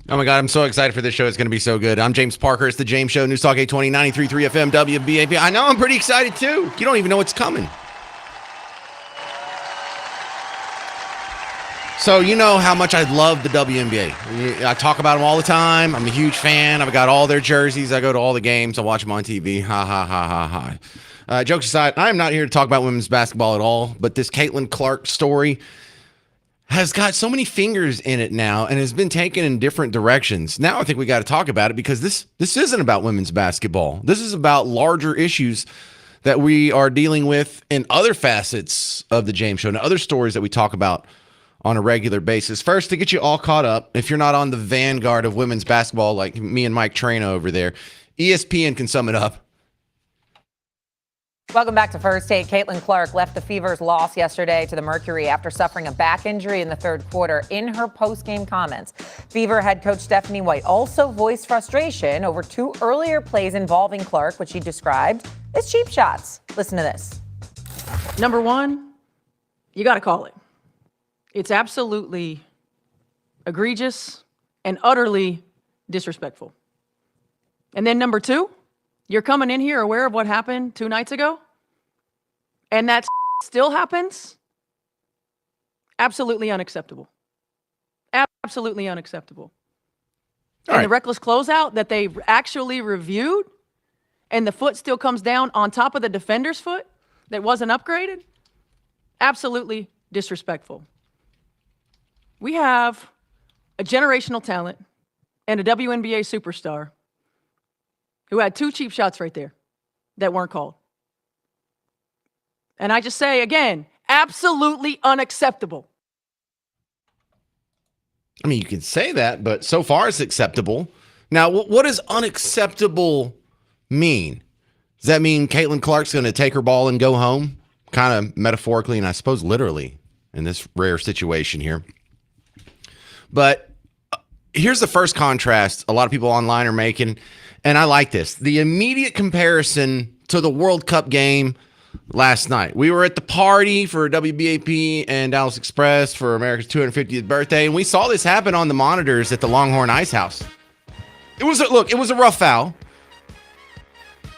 Oh my God, I'm so excited for this show. It's going to be so good. I'm James Parker. It's the James Show, News Talk 820, 93.3 FM, WBAP. I know I'm pretty excited too. You don't even know what's coming. So you know how much I love the WNBA. I talk about them all the time. I'm a huge fan. I've got all their jerseys. I go to all the games. I watch them on TV. Ha, ha, ha, ha, ha. Jokes aside, I am not here to talk about women's basketball at all, but this Caitlin Clark story has got so many fingers in it now and has been taken in different directions. Now I think we got to talk about it because this isn't about women's basketball. This is about larger issues that we are dealing with in other facets of the James Show and other stories that we talk about on a regular basis. First, to get you all caught up, if you're not on the vanguard of women's basketball like me and Mike Traina over there, ESPN can sum it up. Welcome back to First Take. Caitlin Clark left the Fever's loss yesterday to the Mercury after suffering a back injury in the third quarter. In her post-game comments, Fever head coach Stephanie White also voiced frustration over two earlier plays involving Clark, which she described as cheap shots. Listen to this. Number one, you got to call it. It's absolutely egregious and utterly disrespectful. And then number two, you're coming in here aware of what happened 2 nights ago, and that still happens? Absolutely unacceptable. Absolutely unacceptable. And the reckless closeout that they actually reviewed, and the foot still comes down on top of the defender's foot that wasn't upgraded? Absolutely disrespectful. We have a generational talent and a WNBA superstar who had 2 cheap shots right there that weren't called. And I just say, again, absolutely unacceptable. I mean, you can say that, but so far it's acceptable. Now, what does unacceptable mean? Does that mean Caitlin Clark's going to take her ball and go home? Kind of metaphorically, and I suppose literally in this rare situation here. But here's the first contrast a lot of people online are making, and I like this. The immediate comparison to the World Cup game last night. We were at the party for WBAP and Dallas Express for America's 250th birthday, and we saw this happen on the monitors at the Longhorn Ice House. It was a rough foul.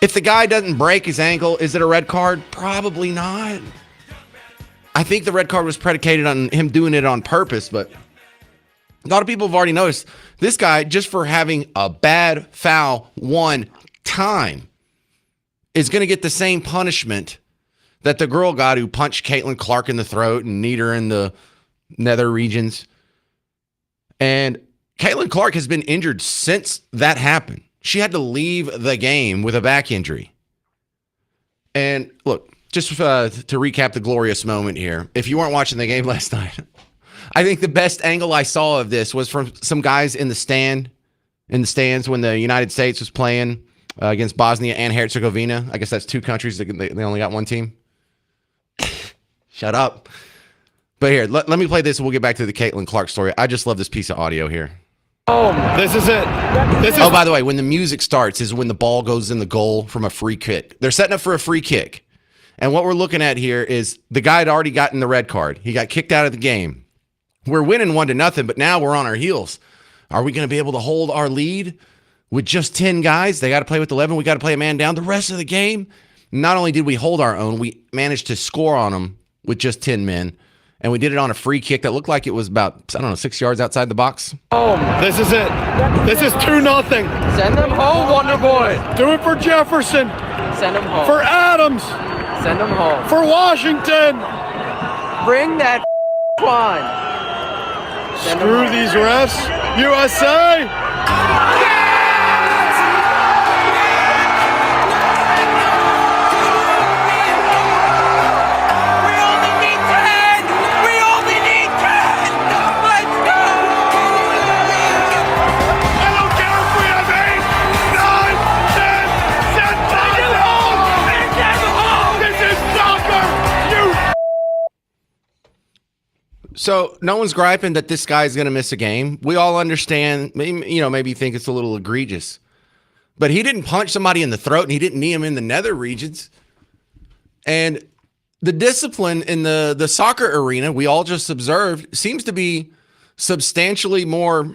If the guy doesn't break his ankle, is it a red card? Probably not. I think the red card was predicated on him doing it on purpose, but a lot of people have already noticed this guy, just for having a bad foul one time, is going to get the same punishment that the girl got who punched Caitlin Clark in the throat and kneed her in the nether regions. And Caitlin Clark has been injured since that happened. She had to leave the game with a back injury. And look, just to recap the glorious moment here, if you weren't watching the game last night, I think the best angle I saw of this was from some guys in the stands when the United States was playing against Bosnia and Herzegovina. I guess that's 2 countries. They only got 1 team. Shut up. But here, let me play this and we'll get back to the Caitlin Clark story. I just love this piece of audio here. Oh, this is it. Oh, by the way, when the music starts is when the ball goes in the goal from a free kick. They're setting up for a free kick. And what we're looking at here is the guy had already gotten the red card. He got kicked out of the game. We're winning 1-0, but now we're on our heels. Are we going to be able to hold our lead with just 10 guys? They got to play with 11. We got to play a man down. The rest of the game, not only did we hold our own, we managed to score on them with just 10 men. And we did it on a free kick that looked like it was about, 6 yards outside the box. Oh, this is it. This is 2-0. Send them home, Wonder Boy. Do it for Jefferson. Send them home. For Adams. Send them home. For Washington. Bring that line. Screw these refs. USA. So no one's griping that this guy's going to miss a game. We all understand, maybe you think it's a little egregious. But he didn't punch somebody in the throat and he didn't knee him in the nether regions. And the discipline in the soccer arena, we all just observed, seems to be substantially more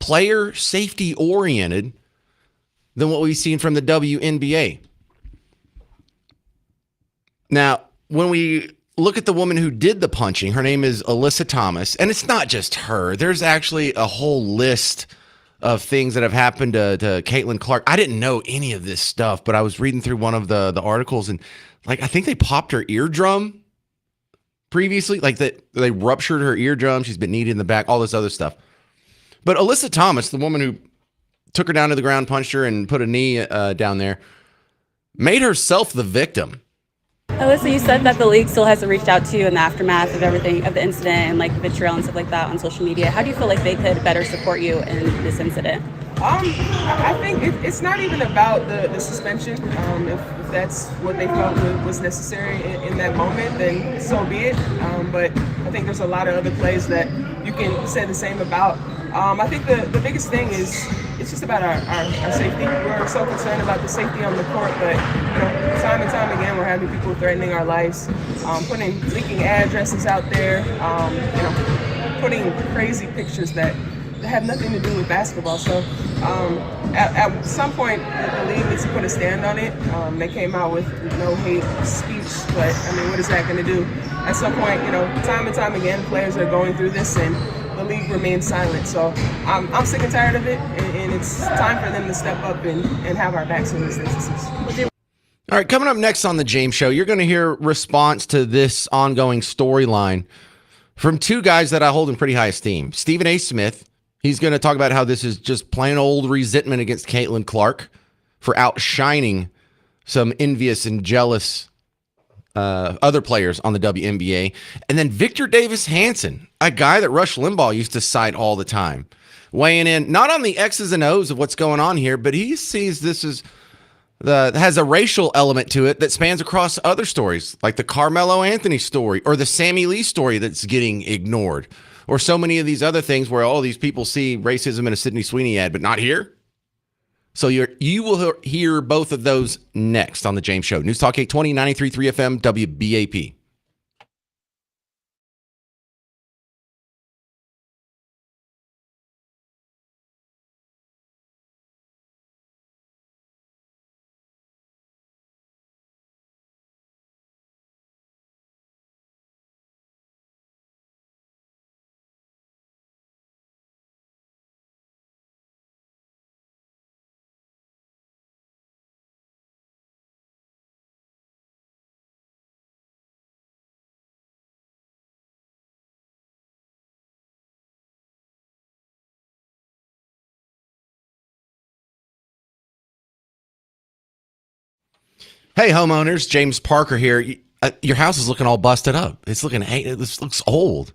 player safety oriented than what we've seen from the WNBA. Now, when we look at the woman who did the punching, her name is Alyssa Thomas, and it's not just her. There's actually a whole list of things that have happened to Caitlin Clark. I didn't know any of this stuff, but I was reading through one of the articles, and like I think they popped her eardrum previously, like that they ruptured her eardrum. She's been kneed in the back, all this other stuff. But Alyssa Thomas, the woman who took her down to the ground, punched her, and put a knee down there, made herself the victim. Alyssa, you said that the league still hasn't reached out to you in the aftermath of everything, of the incident and like vitriol and stuff like that on social media. How do you feel like they could better support you in this incident? I think it's not even about the suspension. If that's what they felt was necessary in that moment, then so be it. But I think there's a lot of other plays that you can say the same about. I think the biggest thing is it's just about our safety. We're so concerned about the safety on the court, but time and time again we're having people threatening our lives, leaking addresses out there, putting crazy pictures that have nothing to do with basketball. So at some point the league needs to put a stand on it. They came out with no hate speech, but I mean, what is that going to do? At some point, time and time again players are going through this and the league remains silent. So I'm sick and tired of it, and it's time for them to step up and have our backs in these instances. All right, coming up next on the James Show, you're going to hear response to this ongoing storyline from two guys that I hold in pretty high esteem. Stephen A. Smith, he's going to talk about how this is just plain old resentment against Caitlin Clark for outshining some envious and jealous other players on the WNBA. And then Victor Davis Hanson, a guy that Rush Limbaugh used to cite all the time, weighing in not on the X's and O's of what's going on here, but he sees this as has a racial element to it that spans across other stories, like the Carmelo Anthony story or the Sammy Lee story that's getting ignored, or so many of these other things where all these people see racism in a Sydney Sweeney ad, but not here. So you will hear both of those next on the James Show. News Talk 820, 93.3 FM, WBAP. Hey, homeowners, James Parker here. Your house is looking all busted up. This looks old.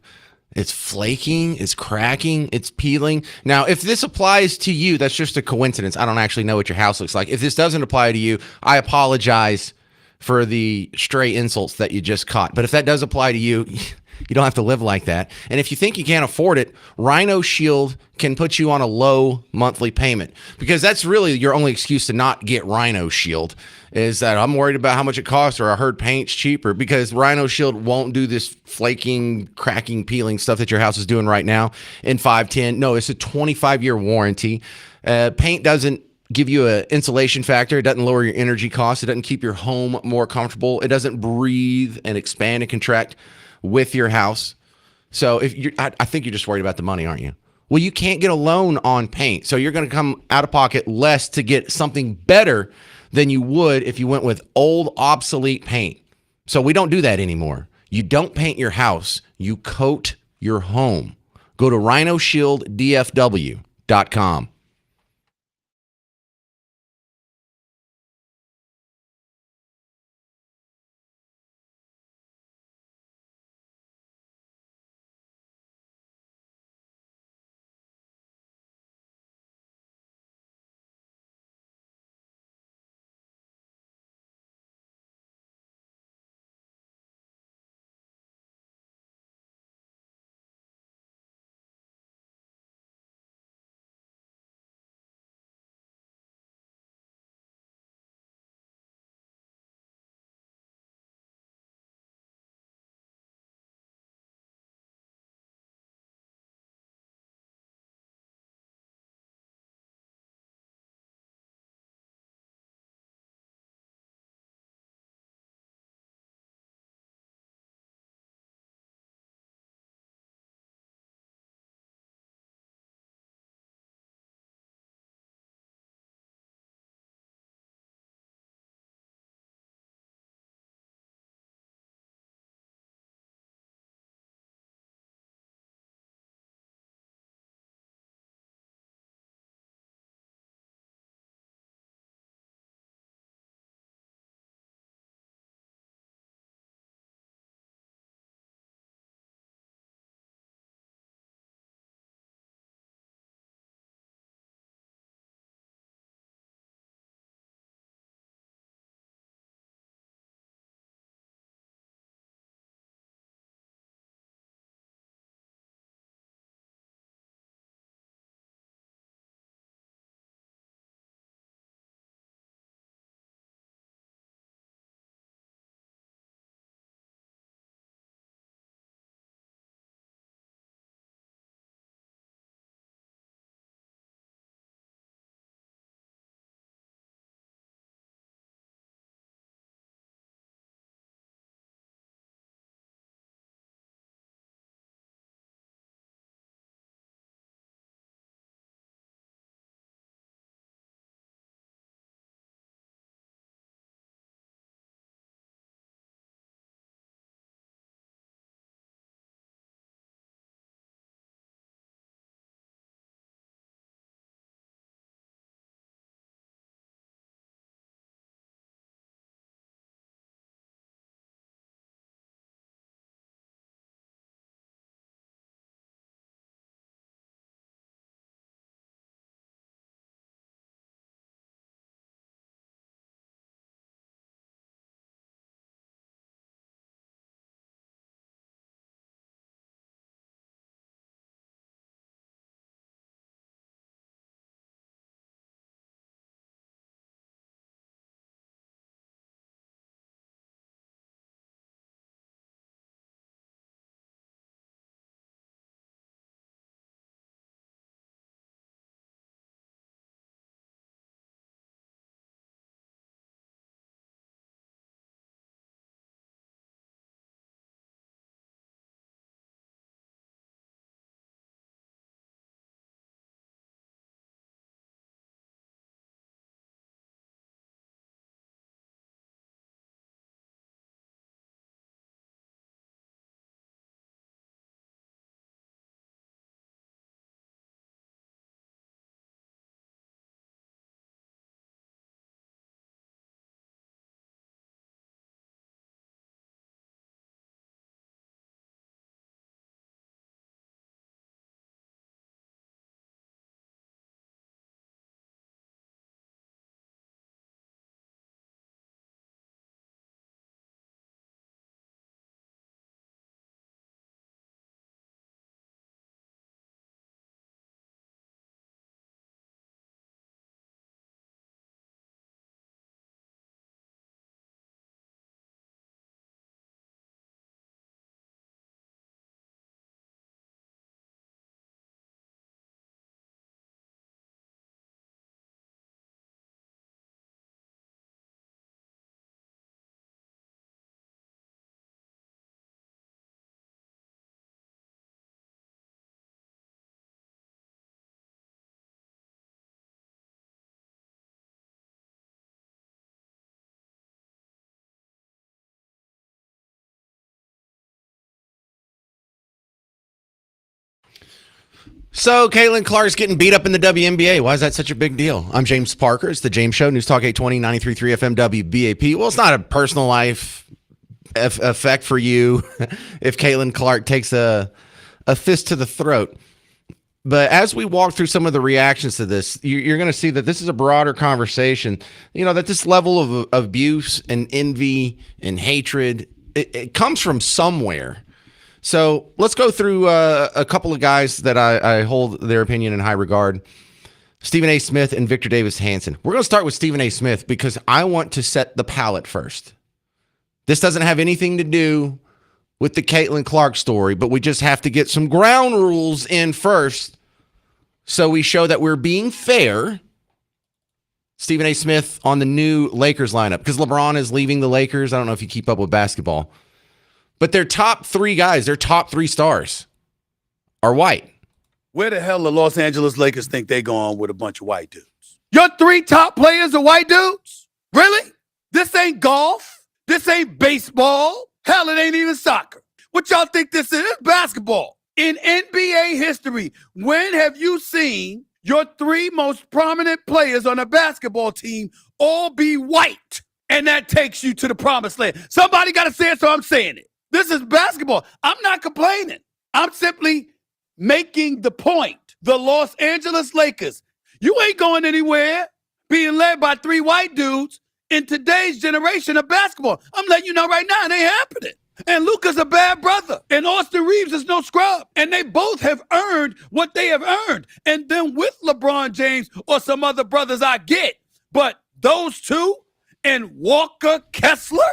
It's flaking, it's cracking, it's peeling. Now, if this applies to you, that's just a coincidence. I don't actually know what your house looks like. If this doesn't apply to you, I apologize for the stray insults that you just caught. But if that does apply to you, you don't have to live like that. And if you think you can't afford it, Rhino Shield can put you on a low monthly payment, because that's really your only excuse to not get Rhino Shield, is that I'm worried about how much it costs, or I heard paint's cheaper, because Rhino Shield won't do this flaking, cracking, peeling stuff that your house is doing right now in 510. No, it's a 25-year warranty. Paint doesn't give you an insulation factor. It doesn't lower your energy costs. It doesn't keep your home more comfortable. It doesn't breathe and expand and contract with your house. So I think you're just worried about the money, aren't you? Well, you can't get a loan on paint, so you're going to come out of pocket less to get something better than you would if you went with old, obsolete paint. So we don't do that anymore. You don't paint your house. You coat your home. Go to rhinoshielddfw.com. So Caitlin Clark's getting beat up in the WNBA. Why is that such a big deal? I'm James Parker. It's the James Show, News Talk 820, 93.3 FM WBAP. Well, it's not a personal life effect for you if Caitlin Clark takes a fist to the throat. But as we walk through some of the reactions to this, you're going to see that this is a broader conversation. You know, that this level of abuse and envy and hatred, it comes from somewhere. So let's go through a couple of guys that I hold their opinion in high regard. Stephen A. Smith and Victor Davis Hanson. We're going to start with Stephen A. Smith because I want to set the palette first. This doesn't have anything to do with the Caitlin Clark story, but we just have to get some ground rules in first so we show that we're being fair. Stephen A. Smith on the new Lakers lineup because LeBron is leaving the Lakers. I don't know if you keep up with basketball. But their top three guys, their top three stars are white. Where the hell the Los Angeles Lakers think they going with a bunch of white dudes? Your three top players are white dudes? Really? This ain't golf. This ain't baseball. Hell, it ain't even soccer. What y'all think this is? It's basketball. In NBA history, when have you seen your three most prominent players on a basketball team all be white? And that takes you to the promised land. Somebody got to say it, so I'm saying it. This is basketball. I'm not complaining. I'm simply making the point. The Los Angeles Lakers, you ain't going anywhere being led by three white dudes in today's generation of basketball. I'm letting you know right now, it ain't happening. And Luka's a bad brother. And Austin Reeves is no scrub. And they both have earned what they have earned. And then with LeBron James or some other brothers I get. But those two and Walker Kessler,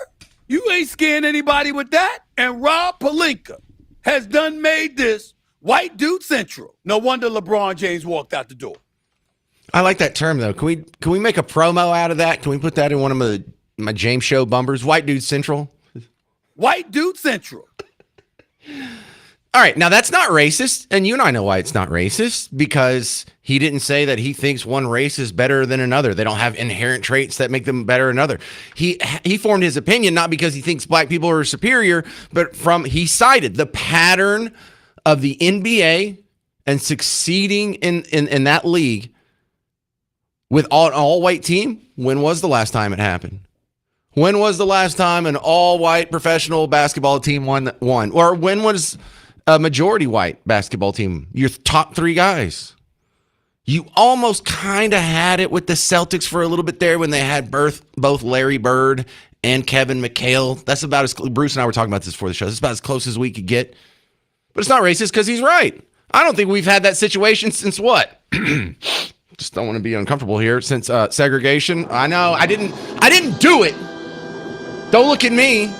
you ain't scaring anybody with that. And Rob Pelinka has done made this white dude central. No wonder LeBron James walked out the door. I like that term though. Can we make a promo out of that? Can we put that in one of my James Show bumpers? White dude central. White dude central. All right, now that's not racist, and you and I know why it's not racist, because he didn't say that he thinks one race is better than another. They don't have inherent traits that make them better than another. He formed his opinion not because he thinks black people are superior, but he cited the pattern of the NBA and succeeding in that league with an all-white team. When was the last time it happened? When was the last time an all-white professional basketball team won? Or when was a majority white basketball team, your top three guys? You almost kind of had it with the Celtics for a little bit there when they had both Larry Bird and Kevin McHale. That's about as Bruce and I were talking about this before the show. That's about as close as we could get. But it's not racist because he's right. I don't think we've had that situation since what? Just don't want to be uncomfortable here. Since segregation. I know. I didn't do it. Don't look at me.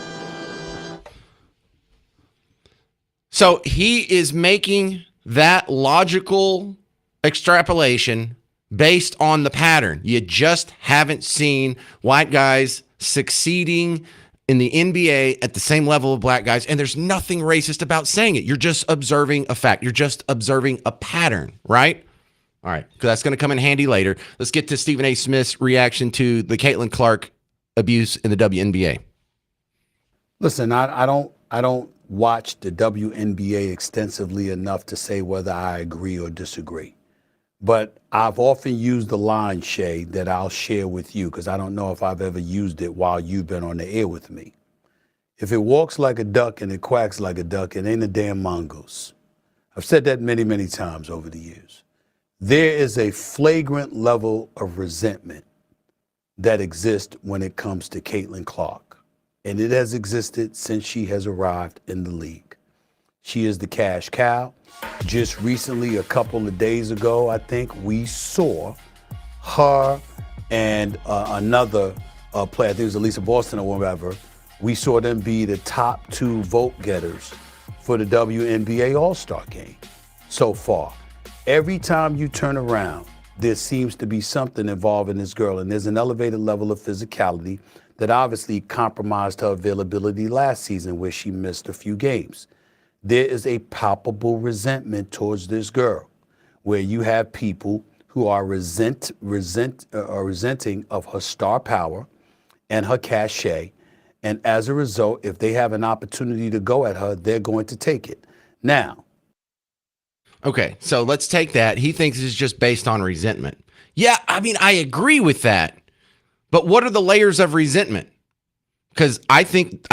So he is making that logical extrapolation based on the pattern. You just haven't seen white guys succeeding in the NBA at the same level of black guys, and there's nothing racist about saying it. You're just observing a fact. You're just observing a pattern, right? All right, because that's going to come in handy later. Let's get to Stephen A. Smith's reaction to the Caitlin Clark abuse in the WNBA. Listen, I don't watch the WNBA extensively enough to say whether I agree or disagree. But I've often used the line, Shay, that I'll share with you because I don't know if I've ever used it while you've been on the air with me. If it walks like a duck and it quacks like a duck, it ain't a damn mongoose. I've said that many, many times over the years. There is a flagrant level of resentment that exists when it comes to Caitlin Clark. And it has existed since she has arrived in the league. She is the cash cow. Just recently, a couple of days ago, I think, we saw her and another player, I think it was Elisa Boston or whatever, we saw them be the top two vote getters for the WNBA All-Star game so far. Every time you turn around, there seems to be something involving this girl, and there's an elevated level of physicality that obviously compromised her availability last season where she missed a few games. There is a palpable resentment towards this girl where you have people who are resenting of her star power and her cachet. And as a result, if they have an opportunity to go at her, they're going to take it. Now, Okay, so let's take that. He thinks it's just based on resentment. Yeah, I mean, I agree with that. But what are the layers of resentment? Because I think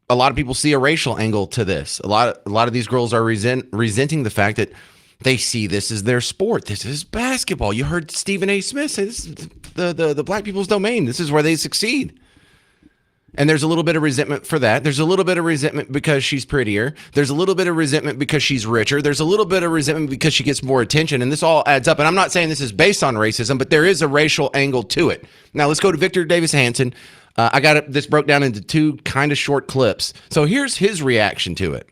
a lot of people see a racial angle to this. A lot of these girls are resenting the fact that they see this as their sport. This is basketball. You heard Stephen A. Smith say this is the black people's domain. This is where they succeed. And there's a little bit of resentment for that. There's a little bit of resentment because she's prettier. There's a little bit of resentment because she's richer. There's a little bit of resentment because she gets more attention. And this all adds up. And I'm not saying this is based on racism, but there is a racial angle to it. Now let's go to Victor Davis Hanson. I got this broke down into two kind of short clips. So here's his reaction to it.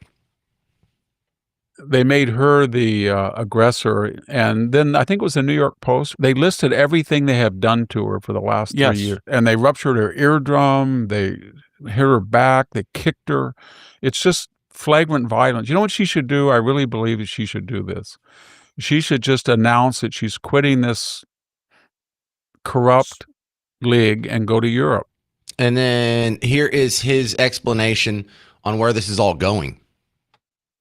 They made her the aggressor, and then I think it was the New York Post. They listed everything they have done to her for the last 3 years, and they ruptured her eardrum, they hit her back, they kicked her. It's just flagrant violence. You know what she should do? I really believe that she should do this. She should just announce that she's quitting this corrupt league and go to Europe. And then here is his explanation on where this is all going.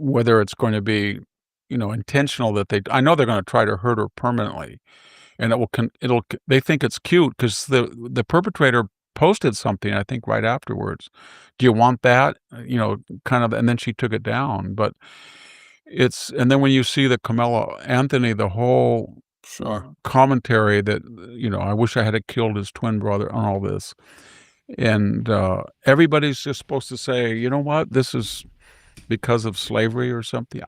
Whether it's going to be, intentional that I know they're going to try to hurt her permanently, and they think it's cute because the perpetrator posted something, I think, right afterwards. Do you want that? Kind of, and then she took it down. But and then when you see the Carmelo Anthony, the whole commentary that, I wish I had killed his twin brother on all this. And everybody's just supposed to say, you know what, this is because of slavery or something.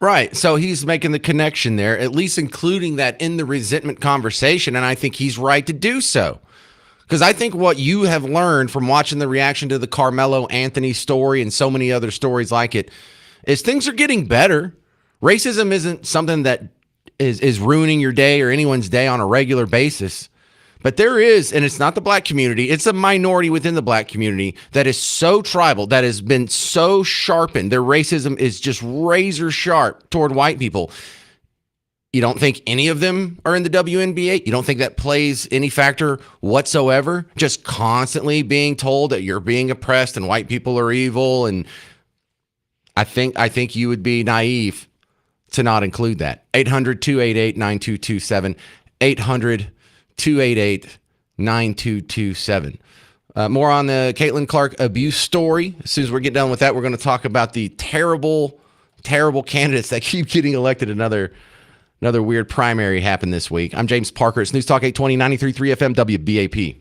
Right. So he's making the connection there, at least including that in the resentment conversation. And I think he's right to do so. Because I think what you have learned from watching the reaction to the Carmelo Anthony story and so many other stories like it is things are getting better. Racism isn't something that is ruining your day or anyone's day on a regular basis. But there is, and it's not the black community, it's a minority within the black community that is so tribal, that has been so sharpened. Their racism is just razor sharp toward white people. You don't think any of them are in the WNBA? You don't think that plays any factor whatsoever? Just constantly being told that you're being oppressed and white people are evil. And I think you would be naive to not include that. 800-288-9227. 800-288-9227. More on the Caitlin Clark abuse story. As soon as we get done with that, we're going to talk about the terrible, terrible candidates that keep getting elected. Another weird primary happened this week. I'm James Parker. It's News Talk 820, 93.3 FM, WBAP.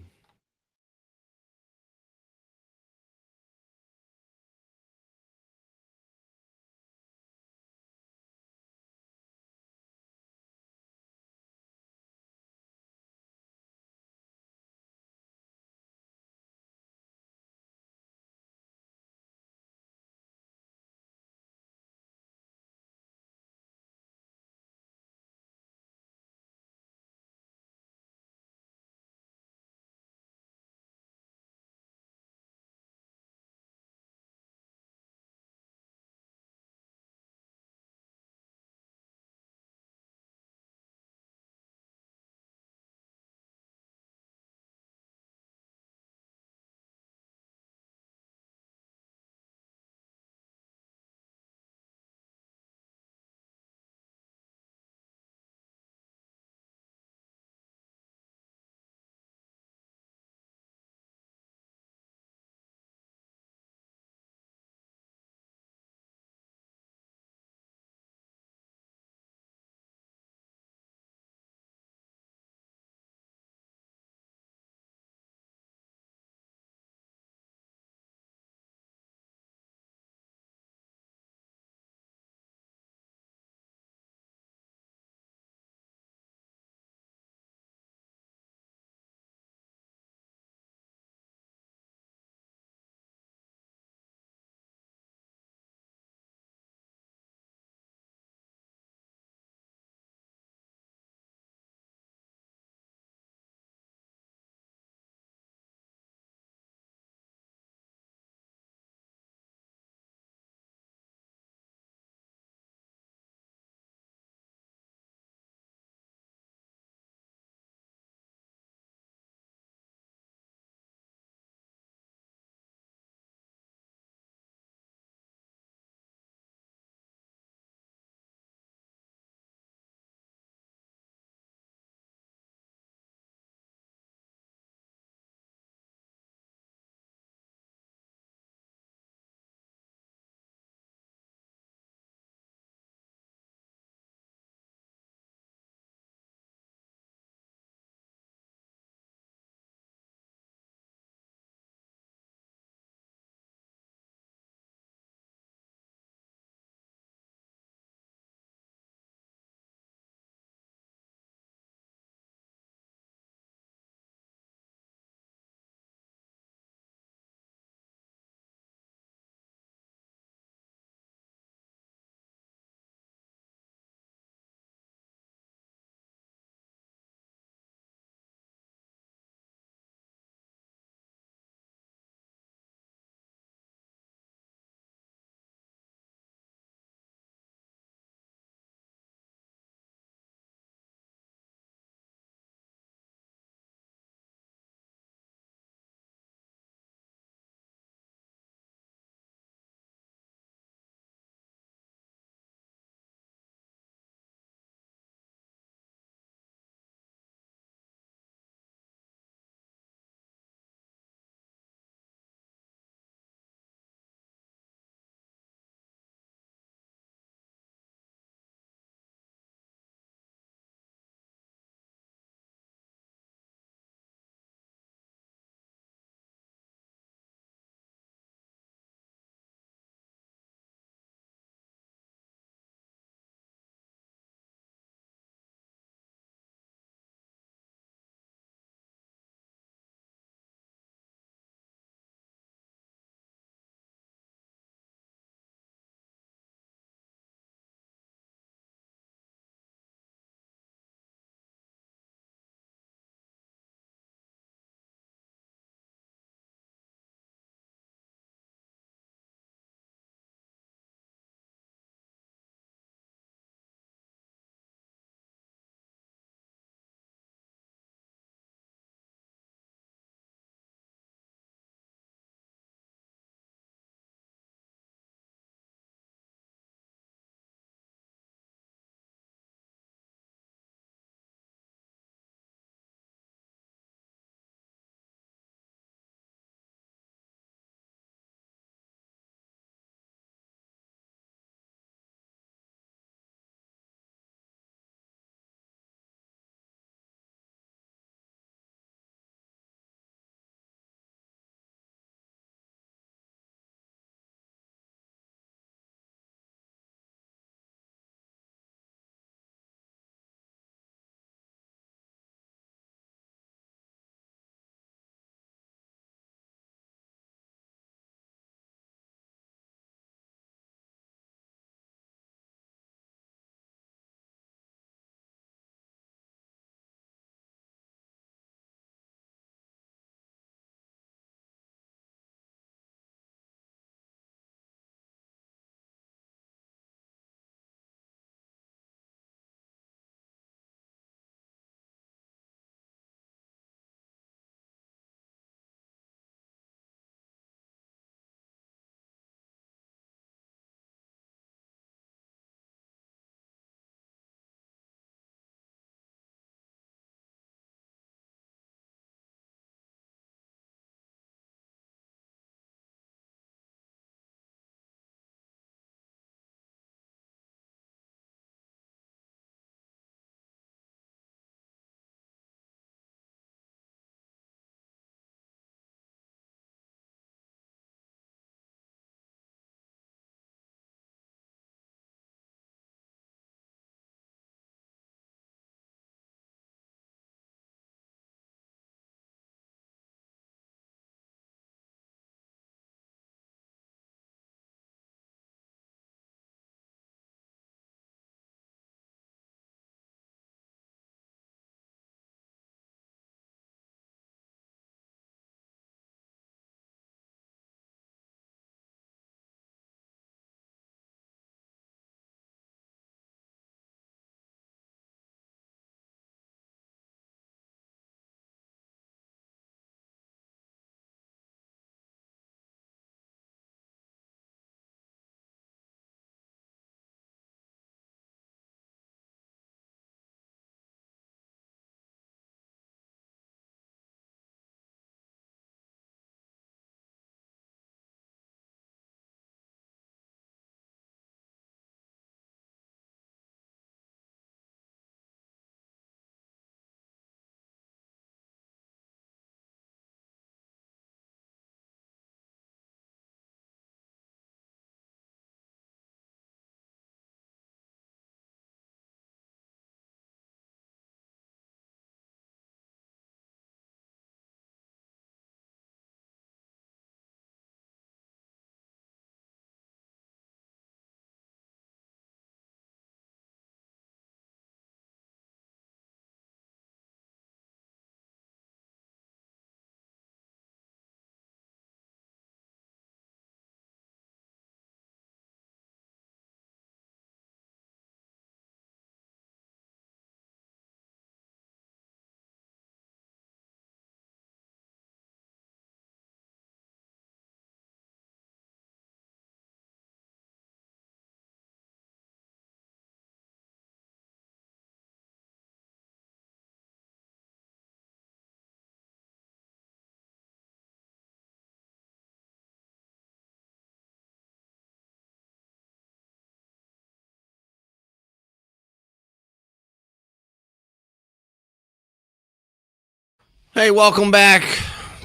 Hey, welcome back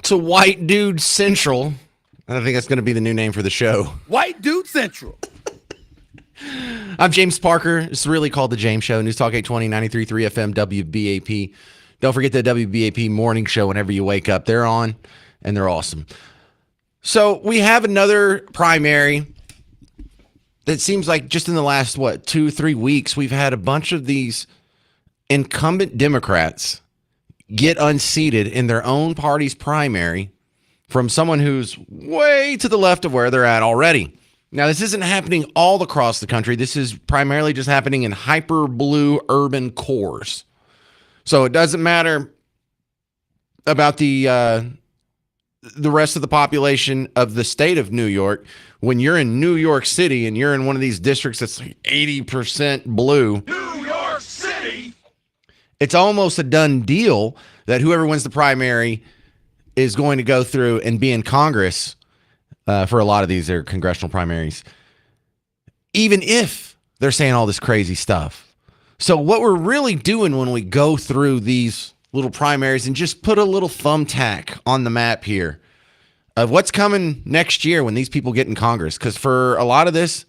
to White Dude Central. I think that's going to be the new name for the show. White Dude Central. I'm James Parker. It's really called The James Show. News Talk 820, 93.3 FM, WBAP. Don't forget the WBAP morning show whenever you wake up. They're on, and they're awesome. So we have another primary that seems like just in the last, 2-3 weeks, we've had a bunch of these incumbent Democrats get unseated in their own party's primary from someone who's way to the left of where they're at already. Now, this isn't happening all across the country. This is primarily just happening in hyper blue urban cores. So it doesn't matter about the rest of the population of the state of New York. When you're in New York City and you're in one of these districts that's like 80% blue, New York City, it's almost a done deal that whoever wins the primary is going to go through and be in Congress for a lot of these are congressional primaries, even if they're saying all this crazy stuff. So what we're really doing when we go through these little primaries and just put a little thumbtack on the map here of what's coming next year when these people get in Congress. Because for a lot of this,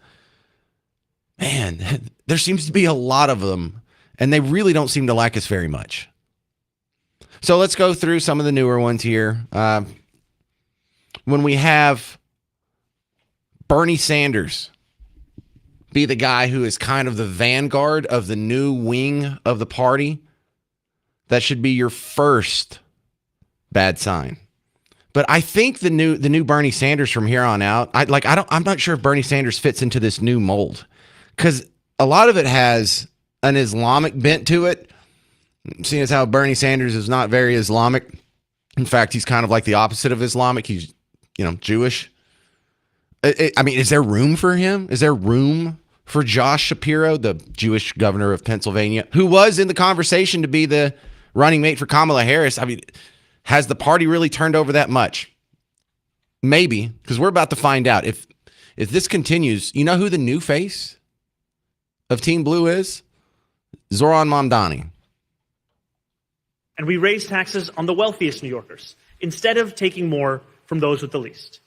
man, there seems to be a lot of them, and they really don't seem to like us very much. So let's go through some of the newer ones here. When we have Bernie Sanders be the guy who is kind of the vanguard of the new wing of the party, that should be your first bad sign. But I think the new Bernie Sanders from here on out, I'm not sure if Bernie Sanders fits into this new mold, because a lot of it has an Islamic bent to it. Seeing as how Bernie Sanders is not very Islamic. In fact, he's kind of like the opposite of Islamic. He's, Jewish. I mean, is there room for him? Is there room for Josh Shapiro, the Jewish governor of Pennsylvania, who was in the conversation to be the running mate for Kamala Harris? I mean, has the party really turned over that much? Maybe, because we're about to find out. If this continues, you know who the new face of Team Blue is? Zoran Mamdani. And we raise taxes on the wealthiest New Yorkers instead of taking more from those with the least.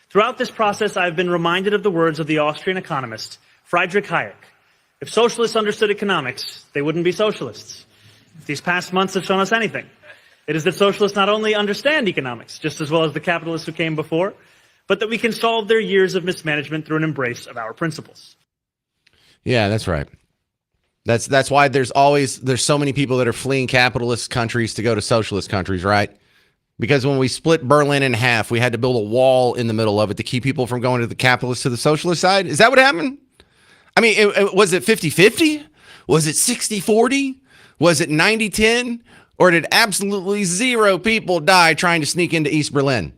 Throughout this process, I've been reminded of the words of the Austrian economist Friedrich Hayek. If socialists understood economics, they wouldn't be socialists. If these past months have shown us anything, it is that socialists not only understand economics just as well as the capitalists who came before, but that we can solve their years of mismanagement through an embrace of our principles. Yeah, that's right. That's why there's so many people that are fleeing capitalist countries to go to socialist countries, right? Because when we split Berlin in half, we had to build a wall in the middle of it to keep people from going to the capitalist to the socialist side. Is that what happened? I mean, was it 50-50? Was it 60-40? Was it 90-10? Or did absolutely zero people die trying to sneak into East Berlin?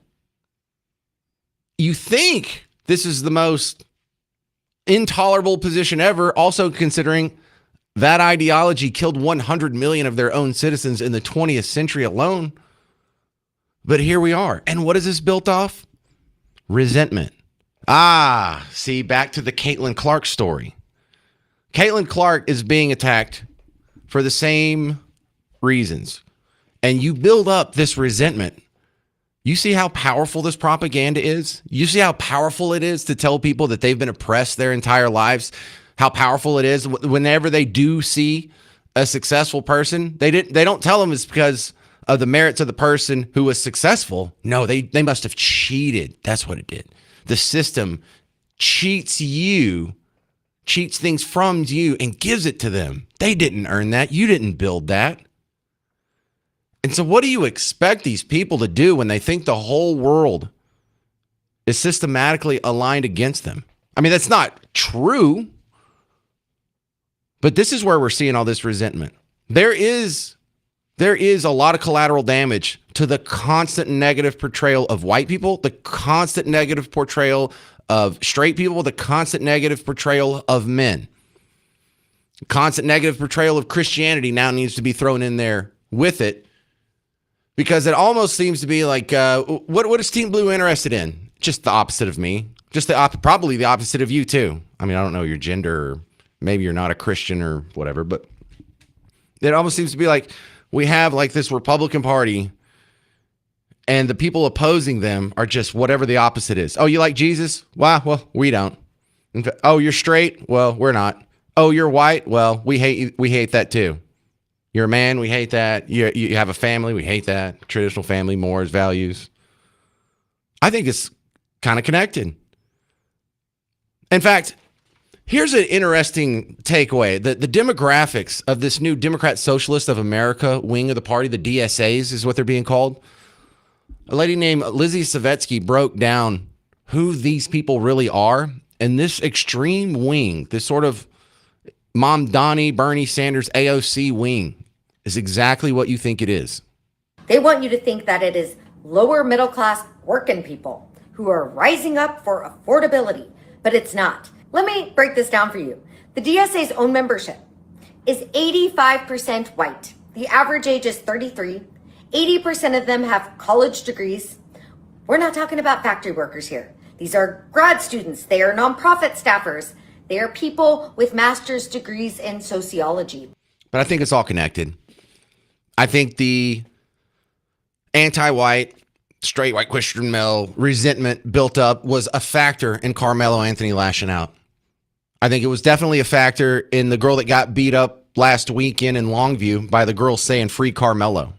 You think this is the most intolerable position ever, also considering that ideology killed 100 million of their own citizens in the 20th century alone. But here we are. And what is this built off? Resentment. See, back to the Caitlin Clark story. Caitlin Clark is being attacked for the same reasons. And you build up this resentment. You see how powerful this propaganda is? You see how powerful it is to tell people that they've been oppressed their entire lives? How powerful it is whenever they do see a successful person. They don't tell them it's because of the merits of the person who was successful. No, they must have cheated. That's what it did. The system cheats things from you and gives it to them. They didn't earn that. You didn't build that. And so what do you expect these people to do when they think the whole world is systematically aligned against them? I mean, that's not true. But this is where we're seeing all this resentment. There is a lot of collateral damage to the constant negative portrayal of white people, the constant negative portrayal of straight people, the constant negative portrayal of men. Constant negative portrayal of Christianity now needs to be thrown in there with it, because it almost seems to be like, what is Team Blue interested in? Just the opposite of me. Just probably the opposite of you too. I mean, I don't know your gender, or maybe you're not a Christian or whatever, but it almost seems to be like we have like this Republican Party And the people opposing them are just whatever the opposite is. Oh, you like Jesus? Well, we don't. Oh, you're straight? Well, we're not. Oh, you're white? Well, we hate that too. You're a man? We hate that. You have a family? We hate that. Traditional family, mores, values. I think it's kind of connected. In fact, here's an interesting takeaway. The demographics of this new Democrat Socialist of America wing of the party, the DSAs is what they're being called. A lady named Lizzie Savetsky broke down who these people really are. And this extreme wing, this sort of Mom Donnie, Bernie Sanders, AOC wing is exactly what you think it is. They want you to think that it is lower middle class working people who are rising up for affordability, but it's not. Let me break this down for you. The DSA's own membership is 85% white. The average age is 33. 80% of them have college degrees. We're not talking about factory workers here. These are grad students. They are nonprofit staffers. They are people with master's degrees in sociology. But I think it's all connected. I think the anti-white, straight white Christian male resentment built up was a factor in Carmelo Anthony lashing out. I think it was definitely a factor in the girl that got beat up last weekend in Longview by the girl saying free Carmelo.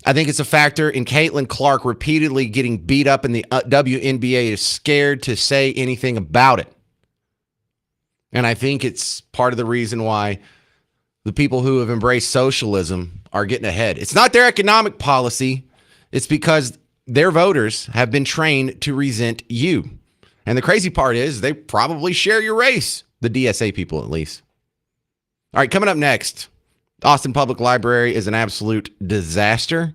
I think it's a factor in Caitlin Clark repeatedly getting beat up, and the WNBA is scared to say anything about it. And I think it's part of the reason why the people who have embraced socialism are getting ahead. It's not their economic policy. It's because their voters have been trained to resent you. And the crazy part is they probably share your race, the DSA people at least. All right, coming up next. Austin Public Library is an absolute disaster,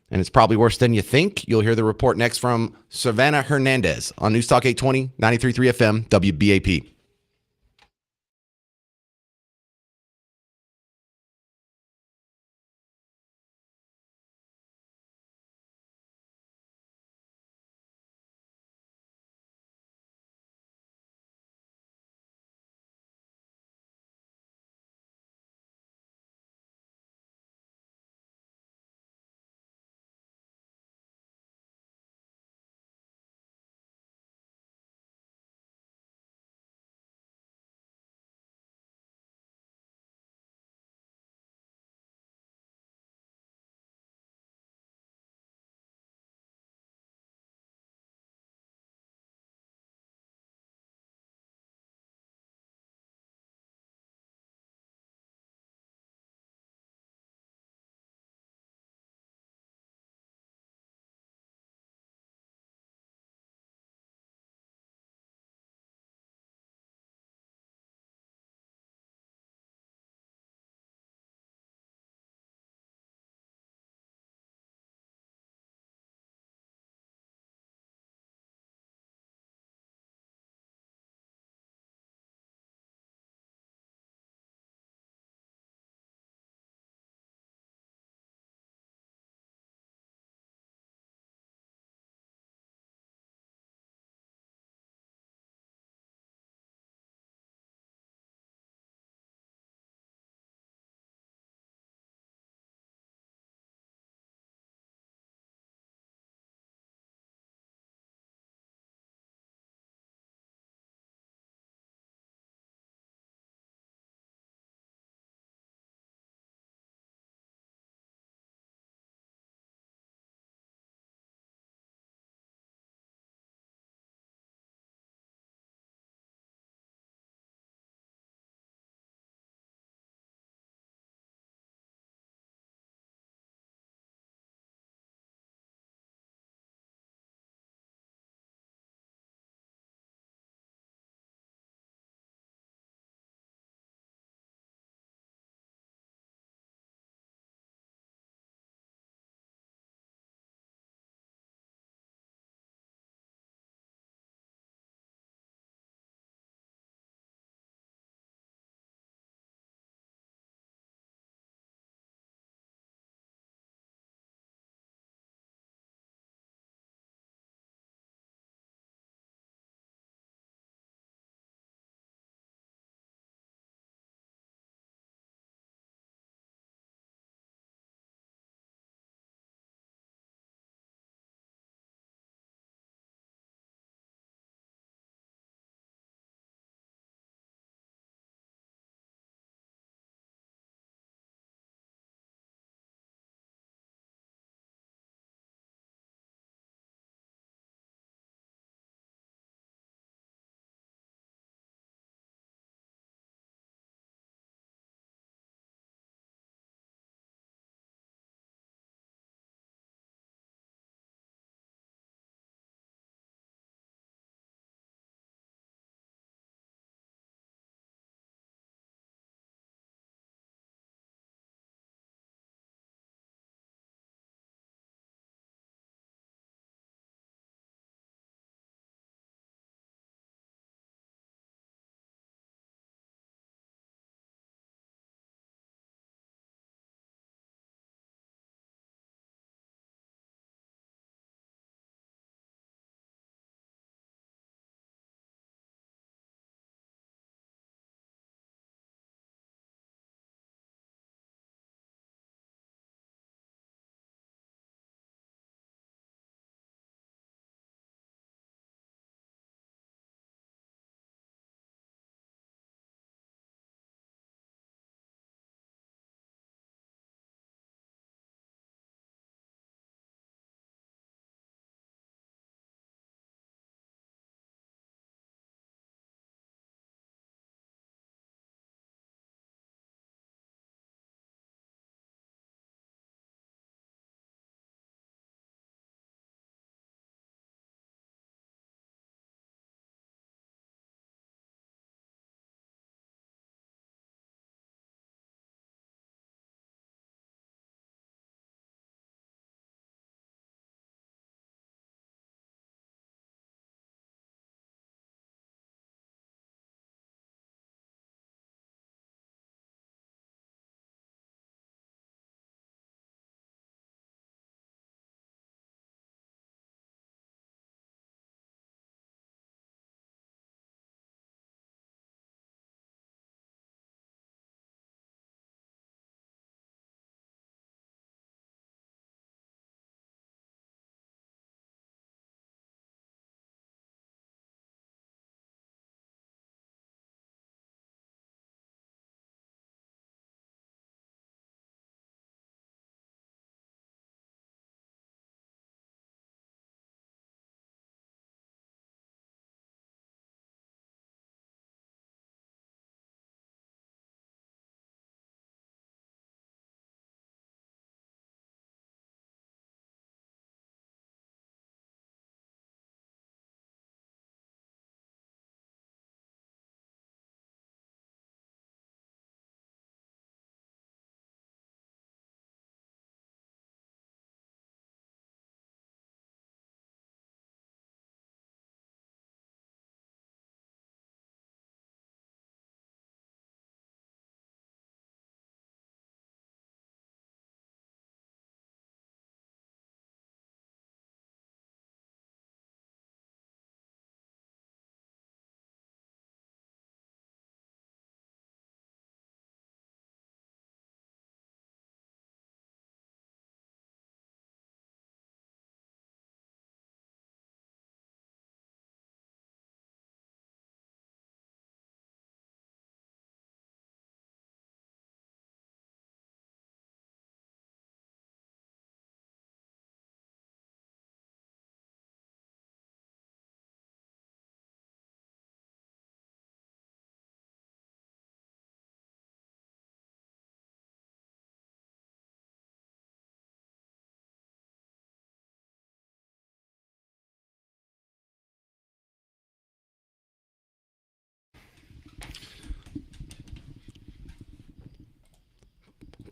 and it's probably worse than you think. You'll hear the report next from Savannah Hernandez on News Talk 820, 93.3 FM, WBAP.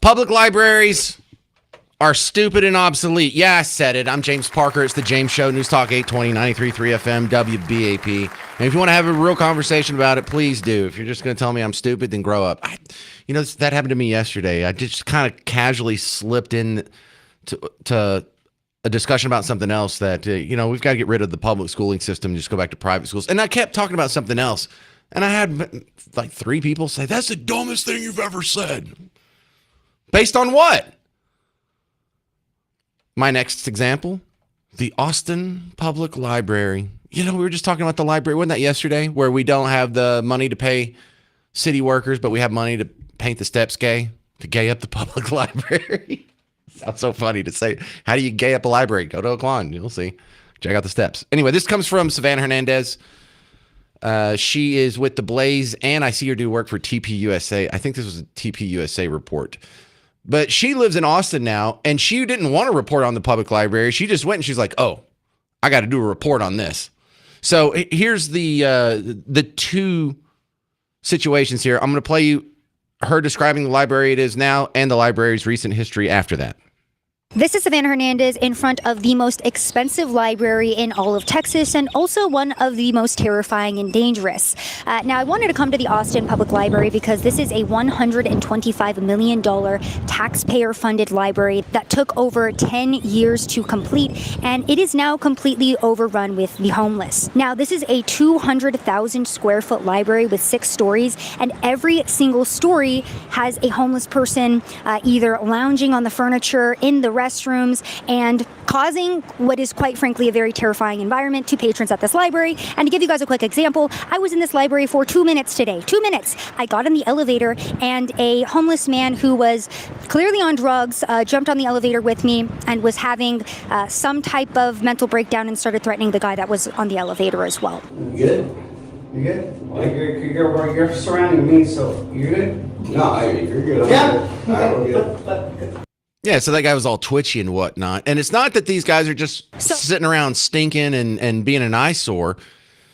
Public libraries are stupid and obsolete. Yeah, I said it. I'm James Parker. It's the James Show, News Talk 820, 93.3 FM, WBAP. And if you want to have a real conversation about it, please do. If you're just going to tell me I'm stupid, then grow up. That happened to me yesterday. I just kind of casually slipped in to a discussion about something else that, we've got to get rid of the public schooling system and just go back to private schools. And I kept talking about something else. And I had like 3 people say, that's the dumbest thing you've ever said. Based on what? My next example, the Austin Public Library. We were just talking about the library. Wasn't that yesterday? Where we don't have the money to pay city workers, but we have money to paint the steps gay, to gay up the public library. Sounds so funny to say. How do you gay up a library? Go to Oakland. You'll see. Check out the steps. Anyway, this comes from Savannah Hernandez. She is with the Blaze, and I see her do work for TPUSA. I think this was a TPUSA report. But she lives in Austin now, and she didn't want to report on the public library. She just went and she's like, oh, I got to do a report on this. So here's the 2 situations here. I'm going to play you her describing the library it is now and the library's recent history after that. This is Savannah Hernandez in front of the most expensive library in all of Texas and also one of the most terrifying and dangerous. Now, I wanted to come to the Austin Public Library because this is a $125 million taxpayer-funded library that took over 10 years to complete, and it is now completely overrun with the homeless. Now, this is a 200,000 square foot library with 6 stories, and every single story has a homeless person either lounging on the furniture, in the restrooms, and causing what is quite frankly a very terrifying environment to patrons at this library. And to give you guys a quick example, I was in this library for 2 minutes today. 2 minutes. I got in the elevator and a homeless man who was clearly on drugs jumped on the elevator with me and was having some type of mental breakdown and started threatening the guy that was on the elevator as well. You good? You good? Well, you're surrounding me, so you're good? No, you're good. I'm good. Yeah, so that guy was all twitchy and whatnot. And it's not that these guys are just sitting around stinking and being an eyesore.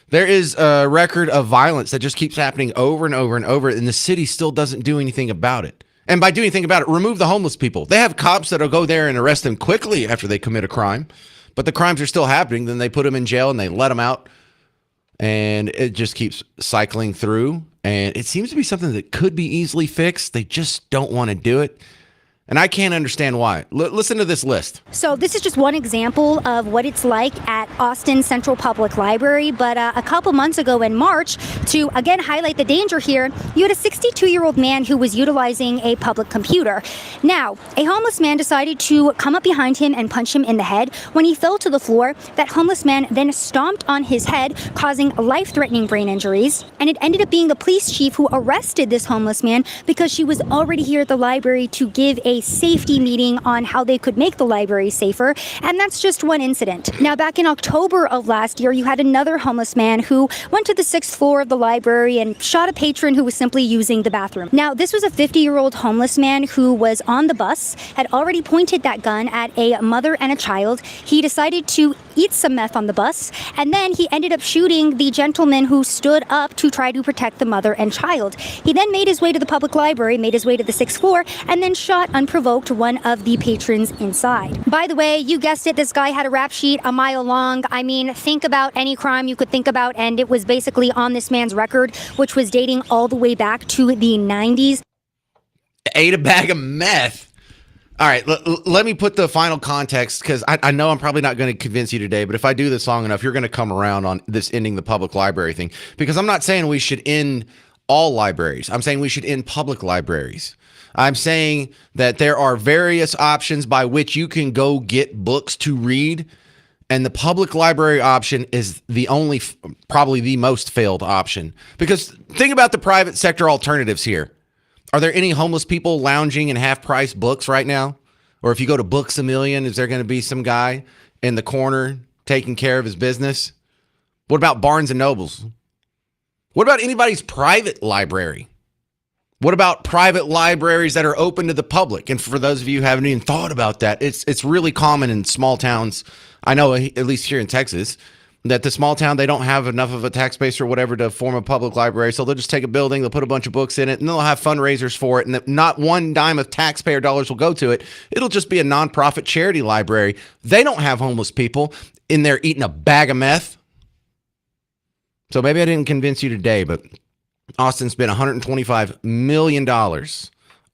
There is a record of violence that just keeps happening over and over and over, and the city still doesn't do anything about it. And by doing anything about it, remove the homeless people. They have cops that'll go there and arrest them quickly after they commit a crime, but the crimes are still happening. Then they put them in jail and they let them out, and it just keeps cycling through. And it seems to be something that could be easily fixed. They just don't want to do it. And I can't understand why. Listen to this list. So this is just one example of what it's like at Austin Central Public Library. But a couple months ago in March, to again highlight the danger here, you had a 62-year-old man who was utilizing a public computer. Now, a homeless man decided to come up behind him and punch him in the head. When he fell to the floor, that homeless man then stomped on his head, causing life-threatening brain injuries. And it ended up being the police chief who arrested this homeless man because she was already here at the library to give a safety meeting on how they could make the library safer, and that's just one incident. Now, back in October of last year, you had another homeless man who went to the 6th floor of the library and shot a patron who was simply using the bathroom. Now, this was a 50-year-old homeless man who was on the bus, had already pointed that gun at a mother and a child. He decided to eat some meth on the bus, and then he ended up shooting the gentleman who stood up to try to protect the mother and child. He then made his way to the public library, made his way to the 6th floor, and then shot unprovoked one of the patrons inside. By the way, you guessed it, this guy had a rap sheet a mile long. I mean, think about any crime you could think about, and it was basically on this man's record, which was dating all the way back to the 90s. Ate a bag of meth. All right, let me put the final context, because I know I'm probably not going to convince you today, but if I do this long enough, you're going to come around on this ending the public library thing, because I'm not saying we should end all libraries. I'm saying we should end public libraries. I'm saying that there are various options by which you can go get books to read, and the public library option is the only, probably the most failed option. Because think about the private sector alternatives here. Are there any homeless people lounging in half-price books right now? Or if you go to Books A Million, is there going to be some guy in the corner taking care of his business? What about Barnes & Nobles? What about anybody's private library? What about private libraries that are open to the public? And for those of you who haven't even thought about that, it's really common in small towns. I know, at least here in Texas, that the small town, they don't have enough of a tax base or whatever to form a public library. So they'll just take a building, they'll put a bunch of books in it, and they'll have fundraisers for it. And that not one dime of taxpayer dollars will go to it. It'll just be a nonprofit charity library. They don't have homeless people in there eating a bag of meth. So maybe I didn't convince you today, but Austin spent $125 million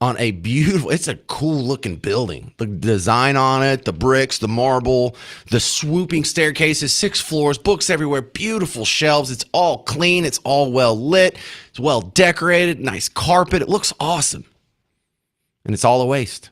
on a beautiful, it's a cool looking building. The design on it, the bricks, the marble, the swooping staircases, 6 floors, books everywhere, beautiful shelves. It's all clean. It's all well lit. It's well decorated, nice carpet. It looks awesome. And it's all a waste.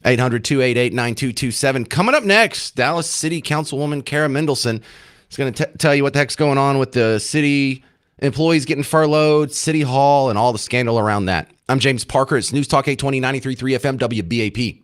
800-288-9227. Coming up next, Dallas City Councilwoman Kara Mendelson is going to tell you what the heck's going on with the city employees getting furloughed, City Hall, and all the scandal around that. I'm James Parker. It's News Talk 820 93.3 FM WBAP.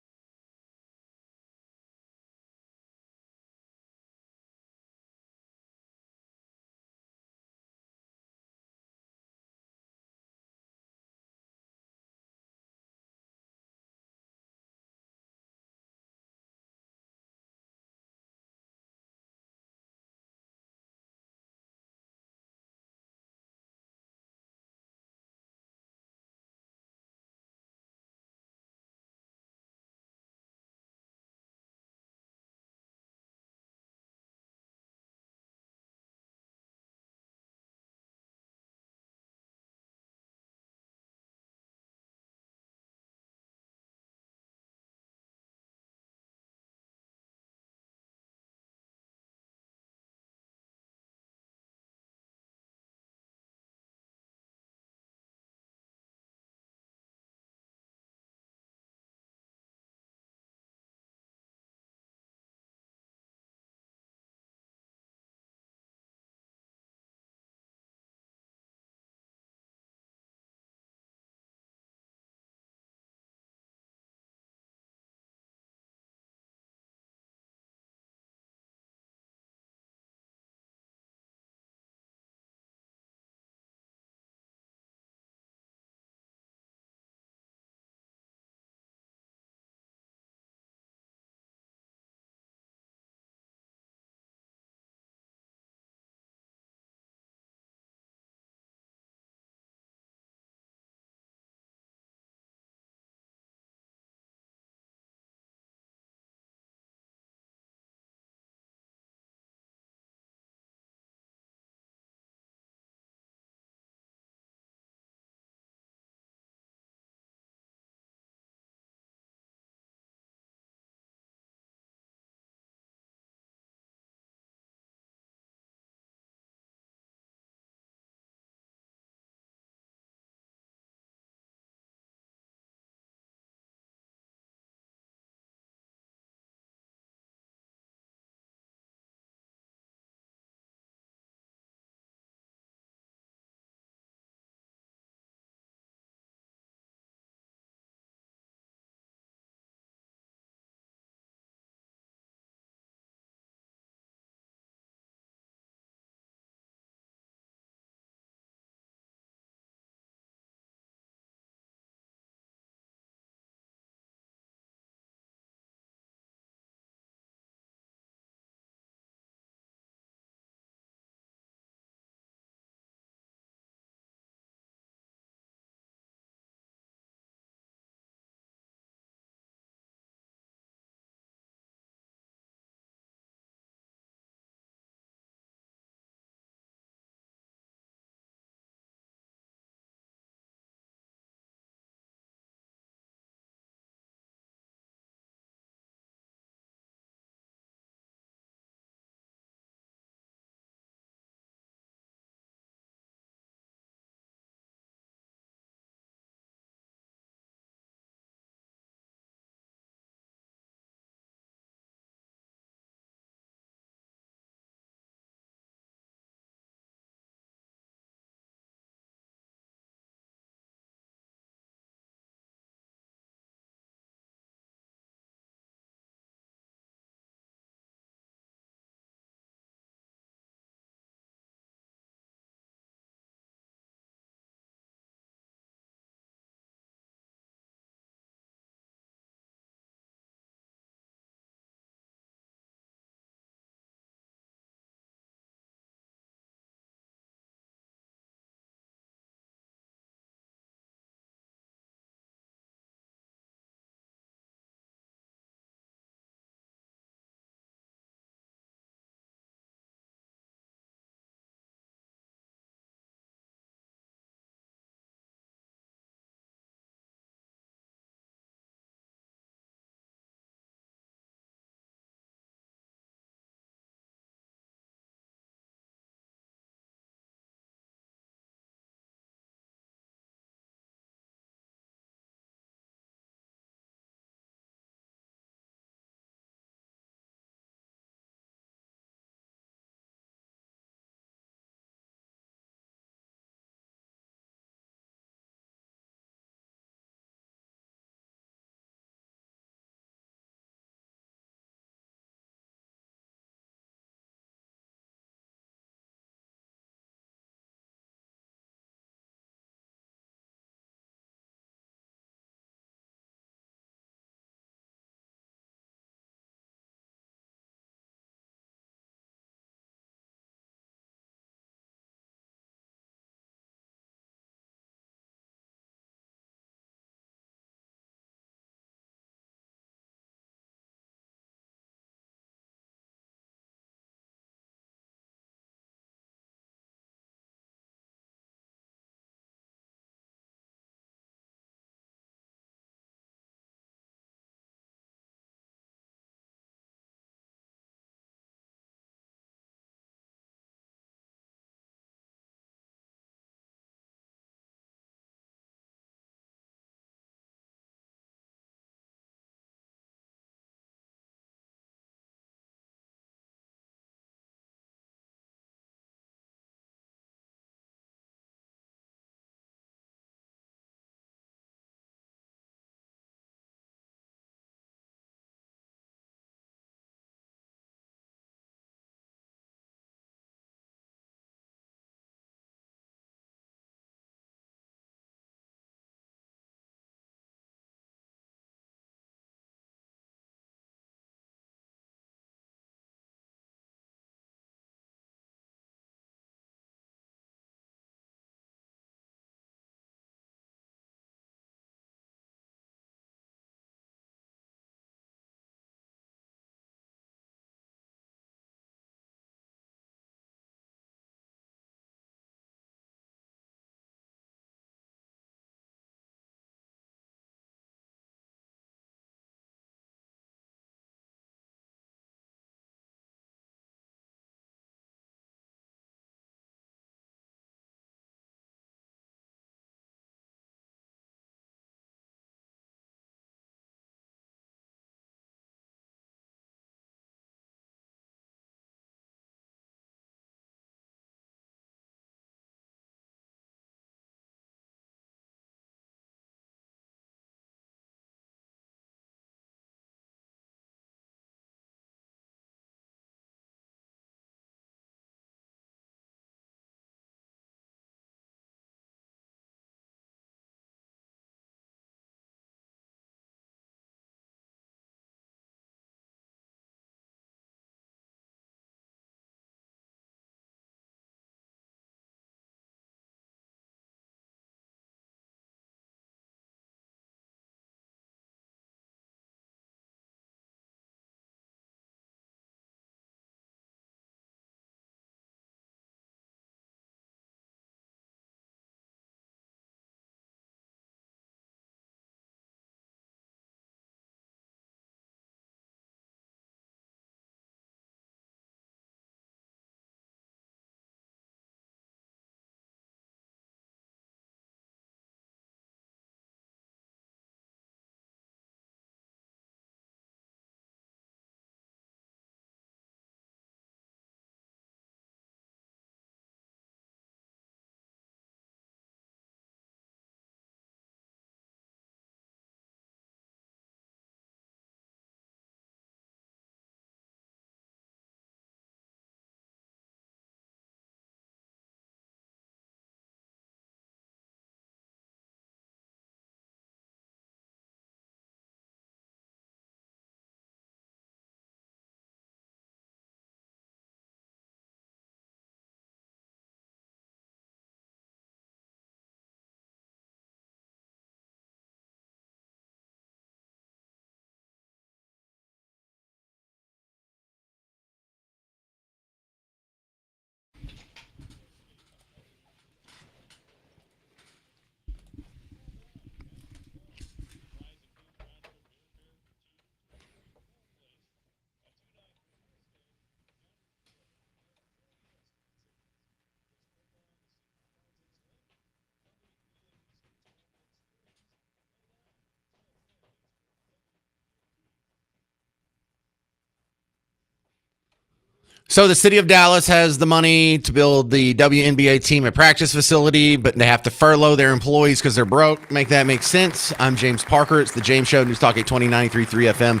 So the city of Dallas has the money to build the WNBA team a practice facility, but they have to furlough their employees because they're broke. Make that make sense? I'm James Parker. It's the James Show, News Talk 820-93.3 FM,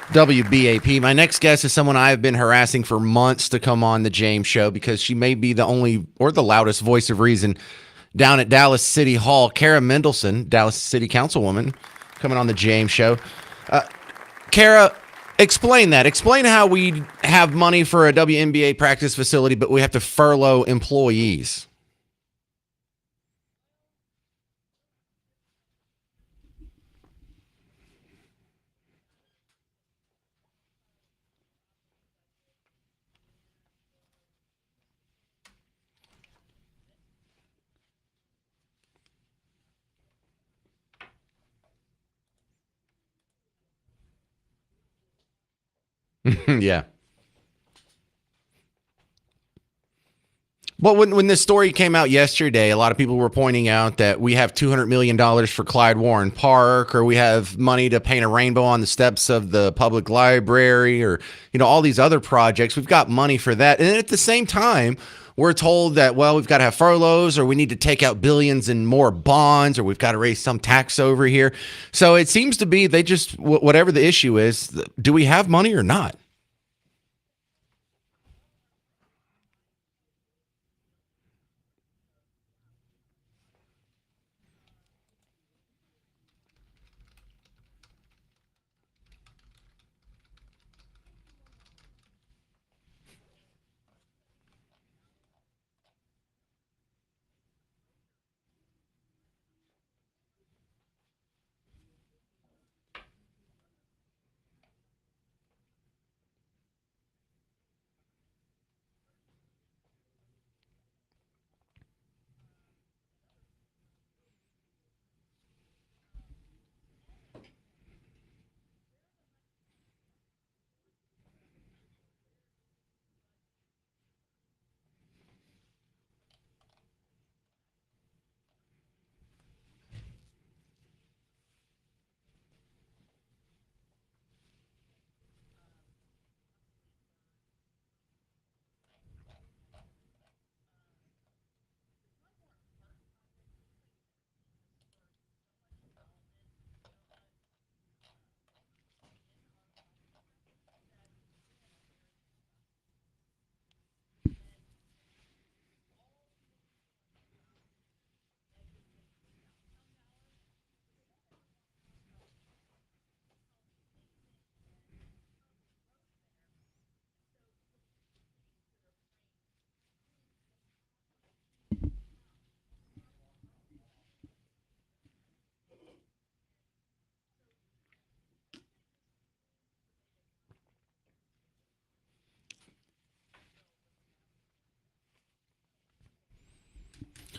WBAP. My next guest is someone I have been harassing for months to come on the James Show because she may be the only or the loudest voice of reason down at Dallas City Hall. Kara Mendelson, Dallas City Councilwoman, coming on the James Show. Kara, explain that. Explain how we have money for a WNBA practice facility, but we have to furlough employees. Yeah. Well, when this story came out yesterday, a lot of people were pointing out that we have $200 million for Clyde Warren Park, or we have money to paint a rainbow on the steps of the public library, or, all these other projects. We've got money for that. And then at the same time, we're told that, well, we've got to have furloughs, or we need to take out billions in more bonds, or we've got to raise some tax over here. So it seems to be they just, whatever the issue is, do we have money or not?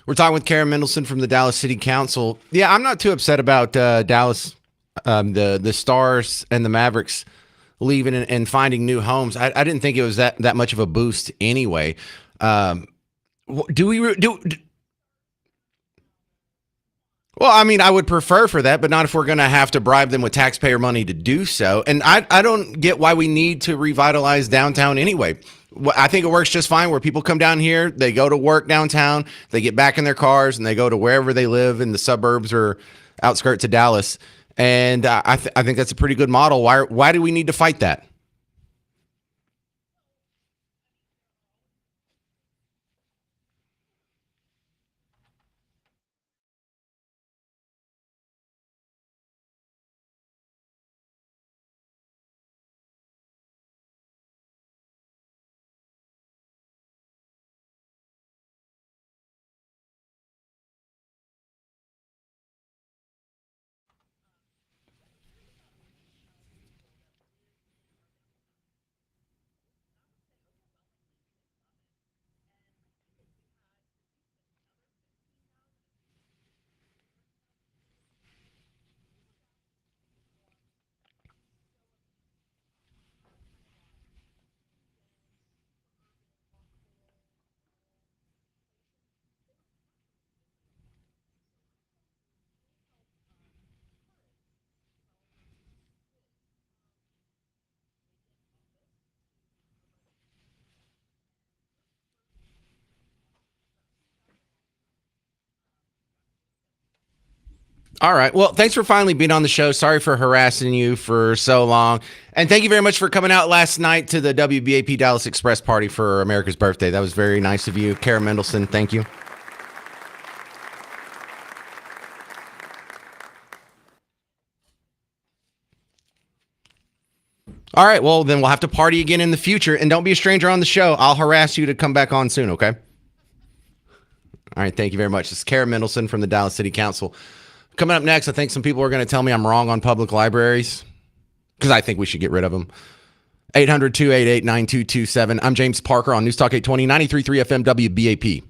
We're talking with Karen Mendelson from the Dallas City Council. Yeah, I'm not too upset about Dallas, the Stars and the Mavericks leaving and finding new homes. I didn't think it was that much of a boost anyway. Do we do? Well, I mean, I would prefer for that, but not if we're going to have to bribe them with taxpayer money to do so. And I don't get why we need to revitalize downtown anyway. I think it works just fine where people come down here, they go to work downtown, they get back in their cars, and they go to wherever they live in the suburbs or outskirts of Dallas. And I think that's a pretty good model. Why do we need to fight that? All right. Well, thanks for finally being on the show. Sorry for harassing you for so long. And thank you very much for coming out last night to the WBAP Dallas Express party for America's birthday. That was very nice of you. Kara Mendelson, thank you. All right. Well, then we'll have to party again in the future. And don't be a stranger on the show. I'll harass you to come back on soon, okay? All right. Thank you very much. This is Kara Mendelson from the Dallas City Council. Coming up next, I think some people are going to tell me I'm wrong on public libraries because I think we should get rid of them. 800-288-9227. I'm James Parker on News Talk 820, 93.3 FM WBAP.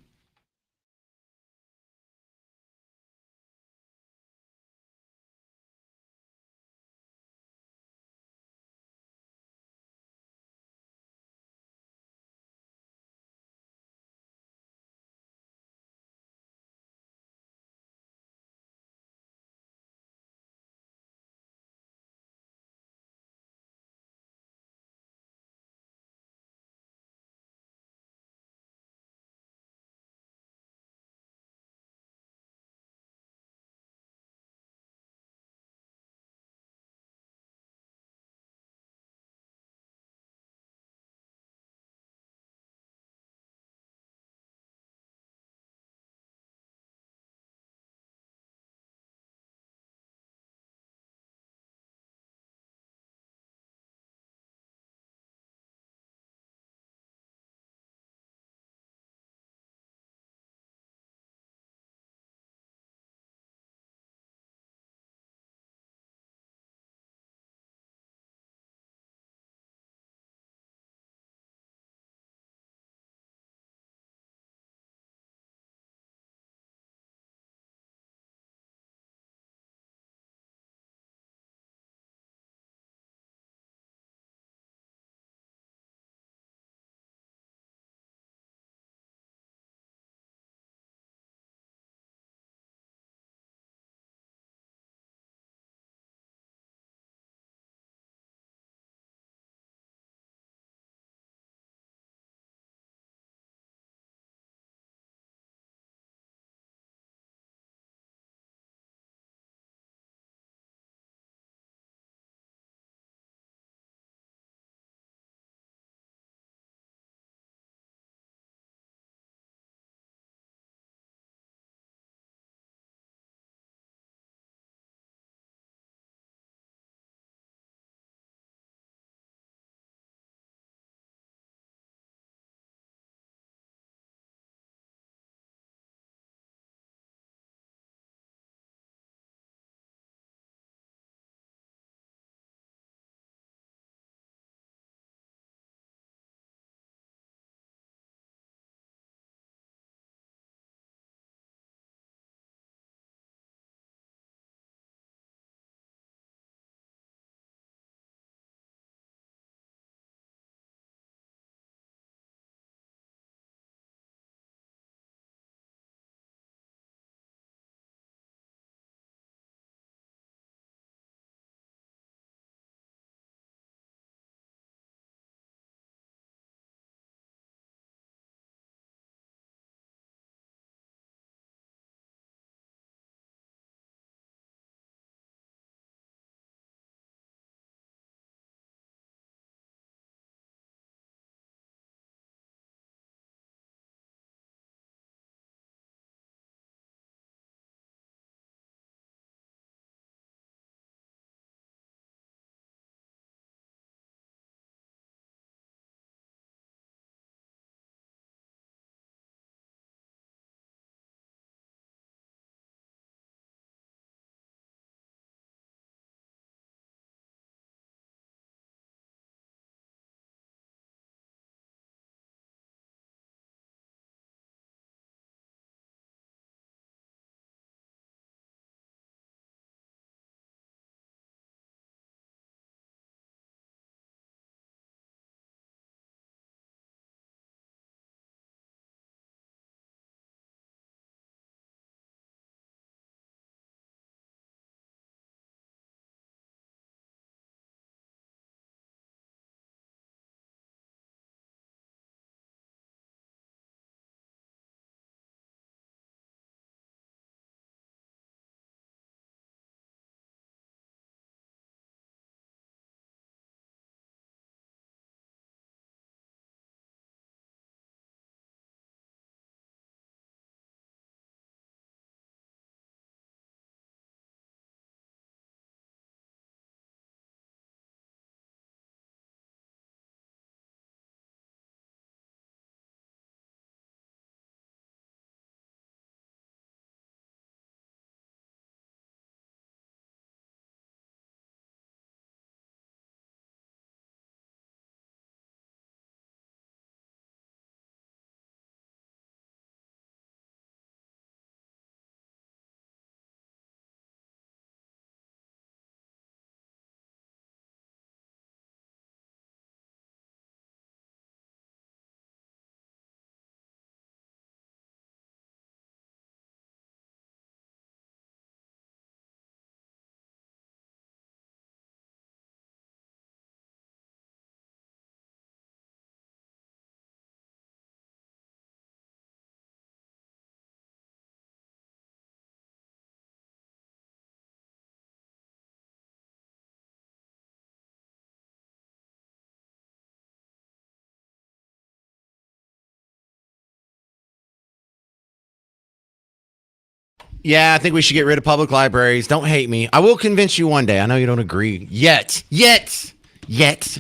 Yeah, I think we should get rid of public libraries. Don't hate me. I will convince you one day. I know you don't agree yet,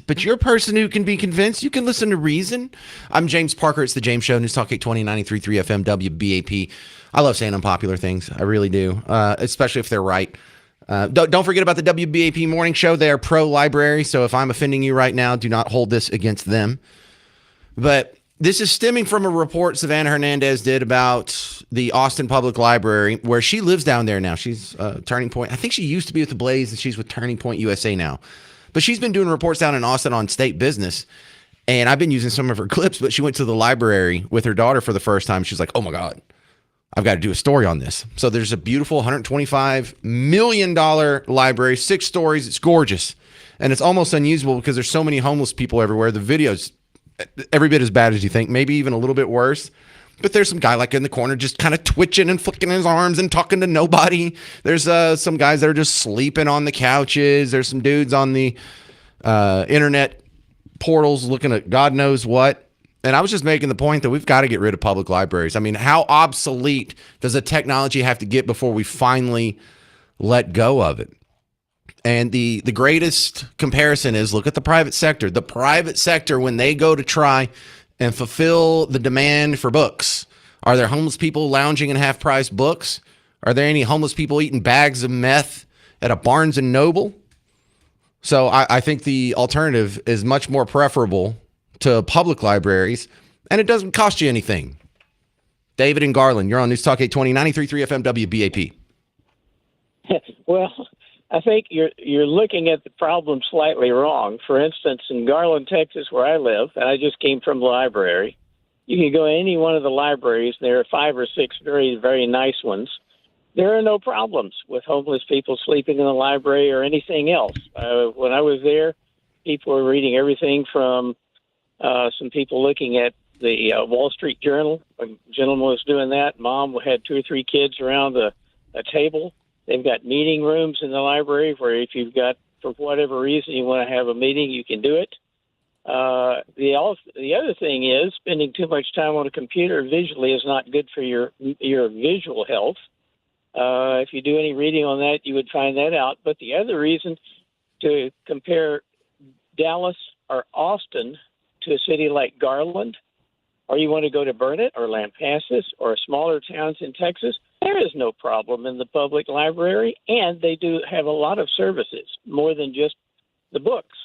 but you're a person who can be convinced. You can listen to reason. I'm James Parker. It's the James Show. News Talk 820, 93.3 FM, WBAP. I love saying unpopular things. I really do, especially if they're right. Don't forget about the WBAP morning show. They are pro-library, so if I'm offending you right now, do not hold this against them. But this is stemming from a report Savannah Hernandez did about the Austin Public Library, where she lives down there now. She's Turning Point. I think she used to be with the Blaze, and she's with Turning Point USA now. But she's been doing reports down in Austin on state business, and I've been using some of her clips, but she went to the library with her daughter for the first time. She's like, oh, my God, I've got to do a story on this. So there's a beautiful $125 million library, 6 stories. It's gorgeous, and it's almost unusable because there's so many homeless people everywhere. The video's every bit as bad as you think, maybe even a little bit worse. But there's some guy like in the corner just kind of twitching and flicking his arms and talking to nobody. There's some guys that are just sleeping on the couches. There's some dudes on the internet portals looking at God knows what. And I was just making the point that we've got to get rid of public libraries. I mean, how obsolete does the technology have to get before we finally let go of it? And the greatest comparison is look at the private sector. The private sector, when they go to try and fulfill the demand for books, are there homeless people lounging in half-price books? Are there any homeless people eating bags of meth at a Barnes & Noble? So I think the alternative is much more preferable to public libraries, and it doesn't cost you anything. David and Garland, you're on News Talk 820, 93.3 FM WBAP. Well, I think you're looking at the problem slightly wrong. For instance, in Garland, Texas, where I live, and I just came from the library, you can go to any one of the libraries. There are 5 or 6 very, very nice ones. There are no problems with homeless people sleeping in the library or anything else. When I was there, people were reading everything from some people looking at the Wall Street Journal. A gentleman was doing that. Mom had 2 or 3 kids around a table. They've got meeting rooms in the library where if you've got, for whatever reason, you want to have a meeting, you can do it. The other thing is spending too much time on a computer visually is not good for your visual health. If you do any reading on that, you would find that out. But the other reason to compare Dallas or Austin to a city like Garland, or you want to go to Burnet or Lampasas or smaller towns in Texas, there is no problem in the public library, and they do have a lot of services, more than just the books.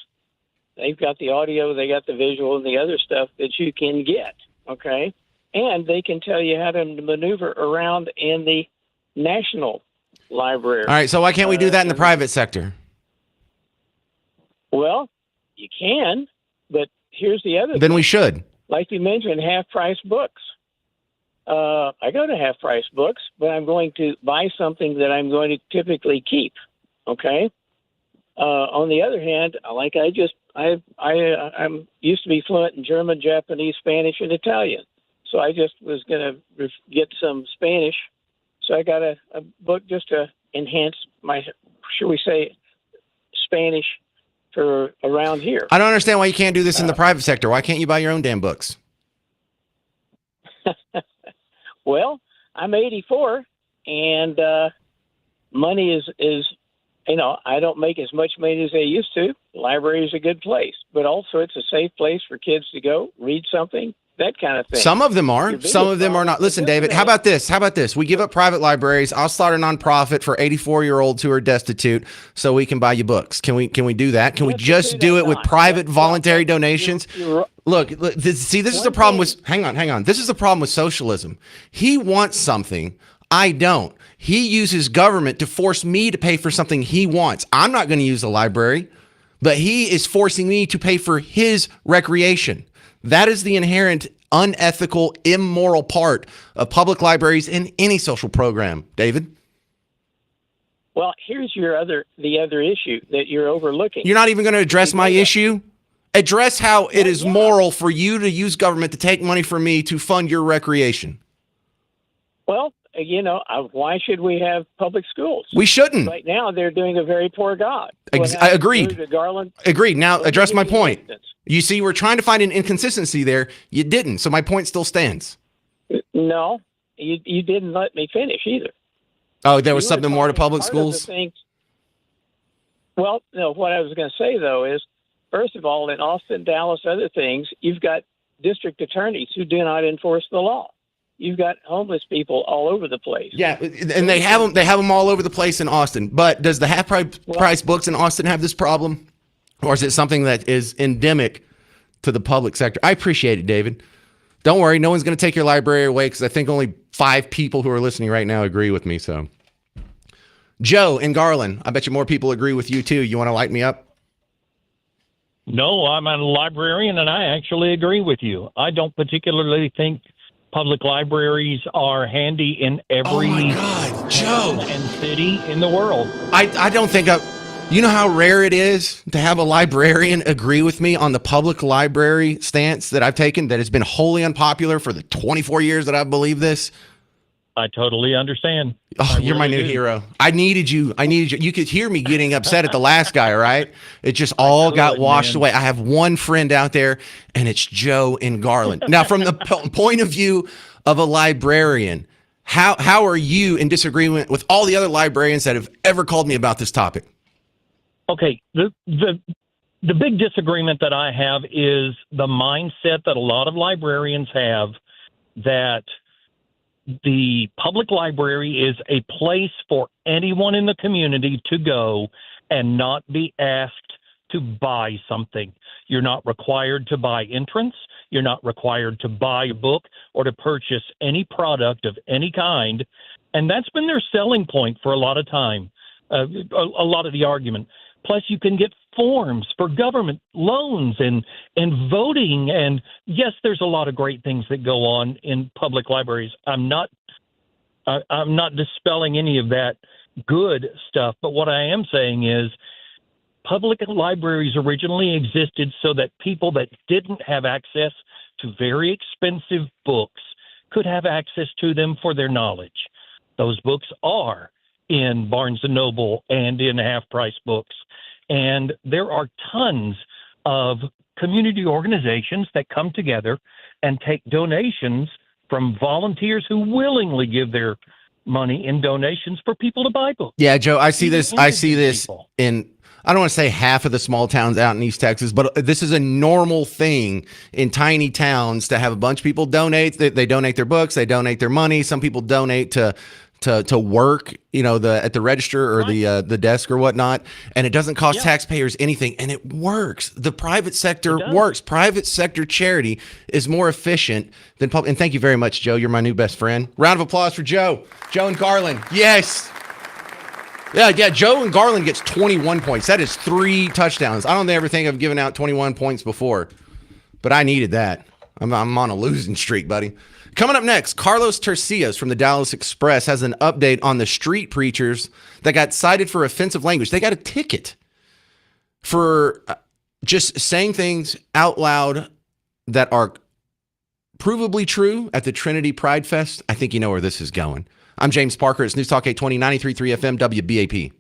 They've got the audio, they got the visual, and the other stuff that you can get, okay? And they can tell you how to maneuver around in the national library. All right, so why can't we do that in the private sector? Well, you can, but here's the other Then thing. we should. Like you mentioned, half-price books. I go to half-price books, but I'm going to buy something that I'm going to typically keep, okay? On the other hand, I'm used to be fluent in German, Japanese, Spanish, and Italian. So I just was going to get some Spanish. So I got a book just to enhance my, should we say, Spanish for around here. I don't understand why you can't do this in the private sector. Why can't you buy your own damn books? Well, I'm 84, and money is I don't make as much money as I used to. The library is a good place, but also it's a safe place for kids to go read something, that kind of thing. Some of them are. Some of them are not. Listen, David, how about this? How about this? We give up private libraries. I'll start a nonprofit for 84-year-olds who are destitute so we can buy you books. Can we do that? Can we just do it with private voluntary donations? Look, this is the problem with, hang on. This is the problem with socialism. He wants something. I don't. He uses government to force me to pay for something he wants. I'm not going to use the library, but he is forcing me to pay for his recreation. That is the inherent unethical, immoral part of public libraries in any social program. David? Well, here's the other issue that you're overlooking. You're not even going to address my issue? Address how it is moral for you to use government to take money from me to fund your recreation. Well, why should we have public schools? We shouldn't. Right now, they're doing a very poor job. I agreed. Agreed. Now, address my point. Instance. You see, we're trying to find an inconsistency there. You didn't, so my point still stands. No, you didn't let me finish either. Oh, there was We were something more to talking public part of the schools? things- Well, no, what I was going to say, though, is, first of all, in Austin, Dallas, other things, you've got district attorneys who do not enforce the law. You've got homeless people all over the place. Yeah, and they have them. They have them all over the place in Austin. But does the half price books in Austin have this problem, or is it something that is endemic to the public sector? I appreciate it, David. Don't worry, no one's going to take your library away because I think only 5 people who are listening right now agree with me. So, Joe in Garland, I bet you more people agree with you too. You want to light me up? No, I'm a librarian, and I actually agree with you. I don't particularly think public libraries are handy in every town and city in the world. I don't think you know how rare it is to have a librarian agree with me on the public library stance that I've taken that has been wholly unpopular for the 24 years that I've believed this. I totally understand. Oh, you're my new hero. I needed you. You could hear me getting upset at the last guy, right? It just all got washed away. I have one friend out there, and it's Joe in Garland. Now, from the point of view of a librarian, how are you in disagreement with all the other librarians that have ever called me about this topic? Okay, the big disagreement that I have is the mindset that a lot of librarians have that the public library is a place for anyone in the community to go and not be asked to buy something. You're not required to buy entrance. You're not required to buy a book or to purchase any product of any kind. And that's been their selling point for a lot of time, a lot of the argument. Plus, you can get forms for government loans and voting. And yes, there's a lot of great things that go on in public libraries. I'm not dispelling any of that good stuff. But what I am saying is public libraries originally existed so that people that didn't have access to very expensive books could have access to them for their knowledge. Those books are in Barnes & Noble and in half-price books. And there are tons of community organizations that come together and take donations from volunteers who willingly give their money in donations for people to buy books. Yeah, Joe, I see this in, I don't want to say half of the small towns out in East Texas, but this is a normal thing in tiny towns to have a bunch of people donate. They donate their books, they donate their money. Some people donate to work, at the register or the desk or whatnot, and it doesn't cost taxpayers anything, and it works. The private sector works. Private sector charity is more efficient than public. And thank you very much, Joe. You're my new best friend. Round of applause for Joe. Joe and Garland. Yes. Yeah. Joe and Garland gets 21 points. That is 3 touchdowns. I don't ever think I've given out 21 points before, but I needed that. I'm on a losing streak, buddy. Coming up next, Carlos Tercios from the Dallas Express has an update on the street preachers that got cited for offensive language. They got a ticket for just saying things out loud that are provably true at the Trinity Pride Fest. I think you know where this is going. I'm James Parker. It's News Talk 820, 93.3 FM, WBAP.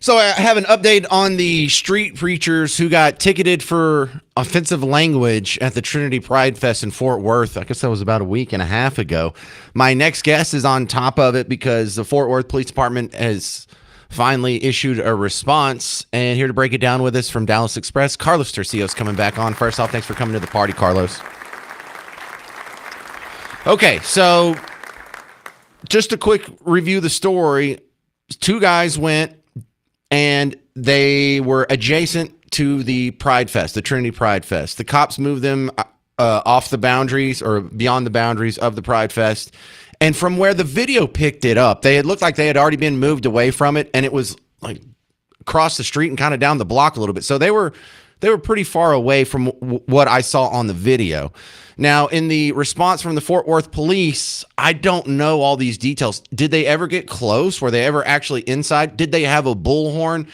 So I have an update on the street preachers who got ticketed for offensive language at the Trinity Pride Fest in Fort Worth. I guess that was about a week and a half ago. My next guest is on top of it because the Fort Worth Police Department has finally issued a response. And here to break it down with us from Dallas Express, Carlos Tercios coming back on. First off, thanks for coming to the party, Carlos. Okay, so just a quick review of the story. Two guys went and they were adjacent to the Pride Fest, the Trinity Pride Fest. The cops moved them off the boundaries or beyond the boundaries of the Pride Fest. And from where the video picked it up, it looked like they had already been moved away from it, and it was like across the street and kind of down the block a little bit. So they were pretty far away from what I saw on the video. Now, in the response from the Fort Worth police, I don't know all these details. Did they ever get close? Were they ever actually inside? Did they have a bullhorn?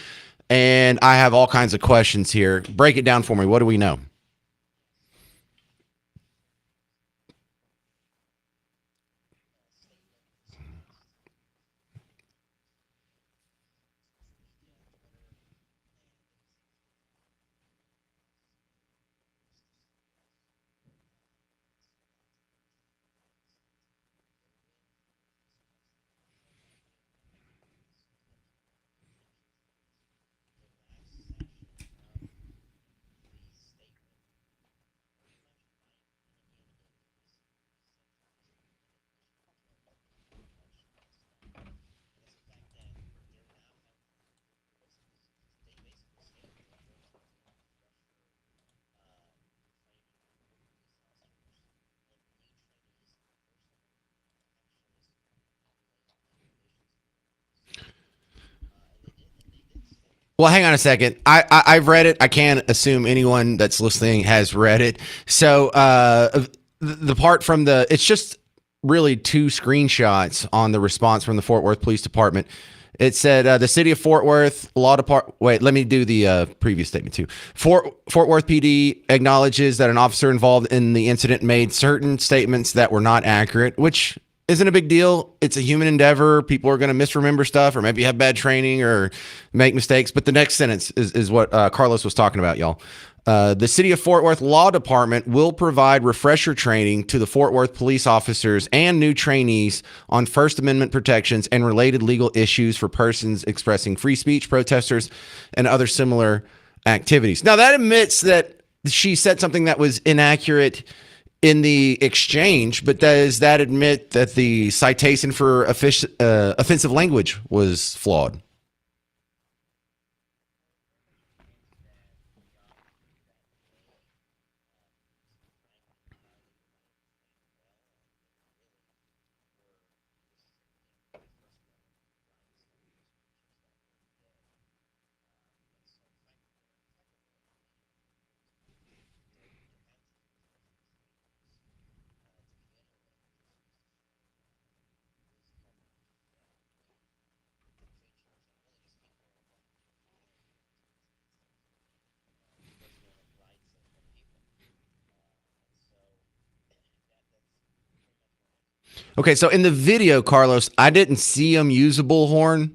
And I have all kinds of questions here. Break it down for me. What do we know? Well, hang on a second. I've read it. I can't assume anyone that's listening has read it. So the part from it's just really two screenshots on the response from the Fort Worth Police Department. It said the city of Fort Worth law department. Wait, let me do the previous statement too. Fort Worth PD acknowledges that an officer involved in the incident made certain statements that were not accurate, which isn't a big deal. It's a human endeavor. People are going to misremember stuff or maybe have bad training or make mistakes. But the next sentence is what Carlos was talking about, y'all. The City of Fort Worth Law Department will provide refresher training to the Fort Worth police officers and new trainees on First Amendment protections and related legal issues for persons expressing free speech, protesters, and other similar activities. Now, that admits that she said something that was inaccurate in the exchange, but does that admit that the citation for offensive language was flawed? Okay, so in the video, Carlos, I didn't see him use a bullhorn.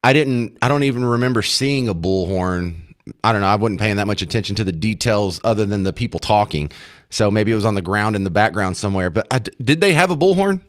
I don't even remember seeing a bullhorn. I don't know. I wasn't paying that much attention to the details other than the people talking. So maybe it was on the ground in the background somewhere. But did they have a bullhorn?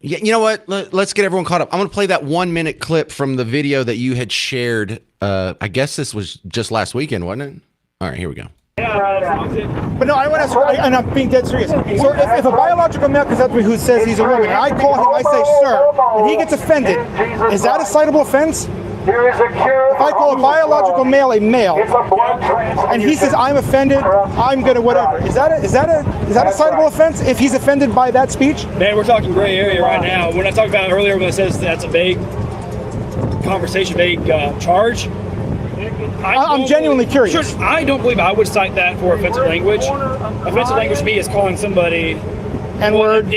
Yeah, you know what? Let's get everyone caught up. I'm going to play that 1 minute clip from the video that you had shared. I guess this was just last weekend, wasn't it? All right, here we go. But no, I want to ask, and I'm being dead serious. So if a biological male comes up to me who says he's a woman, and I call him, I say, sir, and he gets offended, is that a citable offense? If I call a biological male a male, and he says I'm offended, I'm gonna whatever. Is that a citable offense if he's offended by that speech? Man, we're talking gray area right now. When I talked about it earlier, when it says that's a vague conversation, vague charge. I'm genuinely curious. Sure, I don't believe I would cite that for offensive language. Offensive language to me is calling somebody N-word,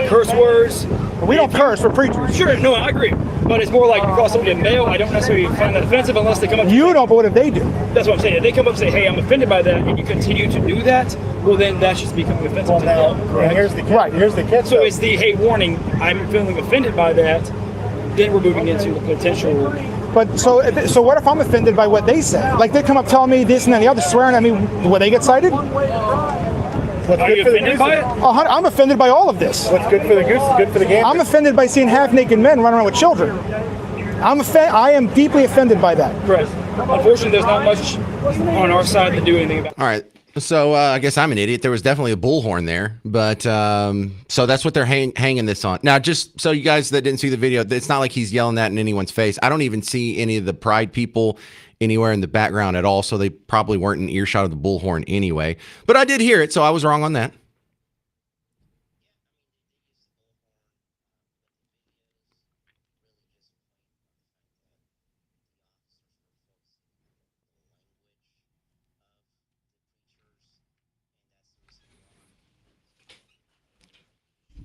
curse words. We don't curse, we're preachers. Sure, no, I agree. But it's more like you call somebody a male. I don't necessarily find that offensive unless they come up. You don't, but what if they do? That's what I'm saying. If they come up and say, hey, I'm offended by that, and you continue to do that, well, then that's just becoming offensive to them. Right. Here's the catch. So it's the, hey, warning, I'm feeling offended by that. Then we're moving into the potential. But so what if I'm offended by what they say? Like they come up telling me this and then the other, swearing at me, will they get cited? Are you offended by it? I'm offended by all of this. What's good for the goose is good for the gander. I'm offended by seeing half-naked men running around with children. I am deeply offended by that. Correct. Unfortunately, there's not much on our side to do anything about it. All right. So I guess I'm an idiot. There was definitely a bullhorn there, but so that's what they're hanging this on. Now, just so you guys that didn't see the video, it's not like he's yelling that in anyone's face. I don't even see any of the Pride people anywhere in the background at all, so they probably weren't in earshot of the bullhorn anyway. But I did hear it, so I was wrong on that.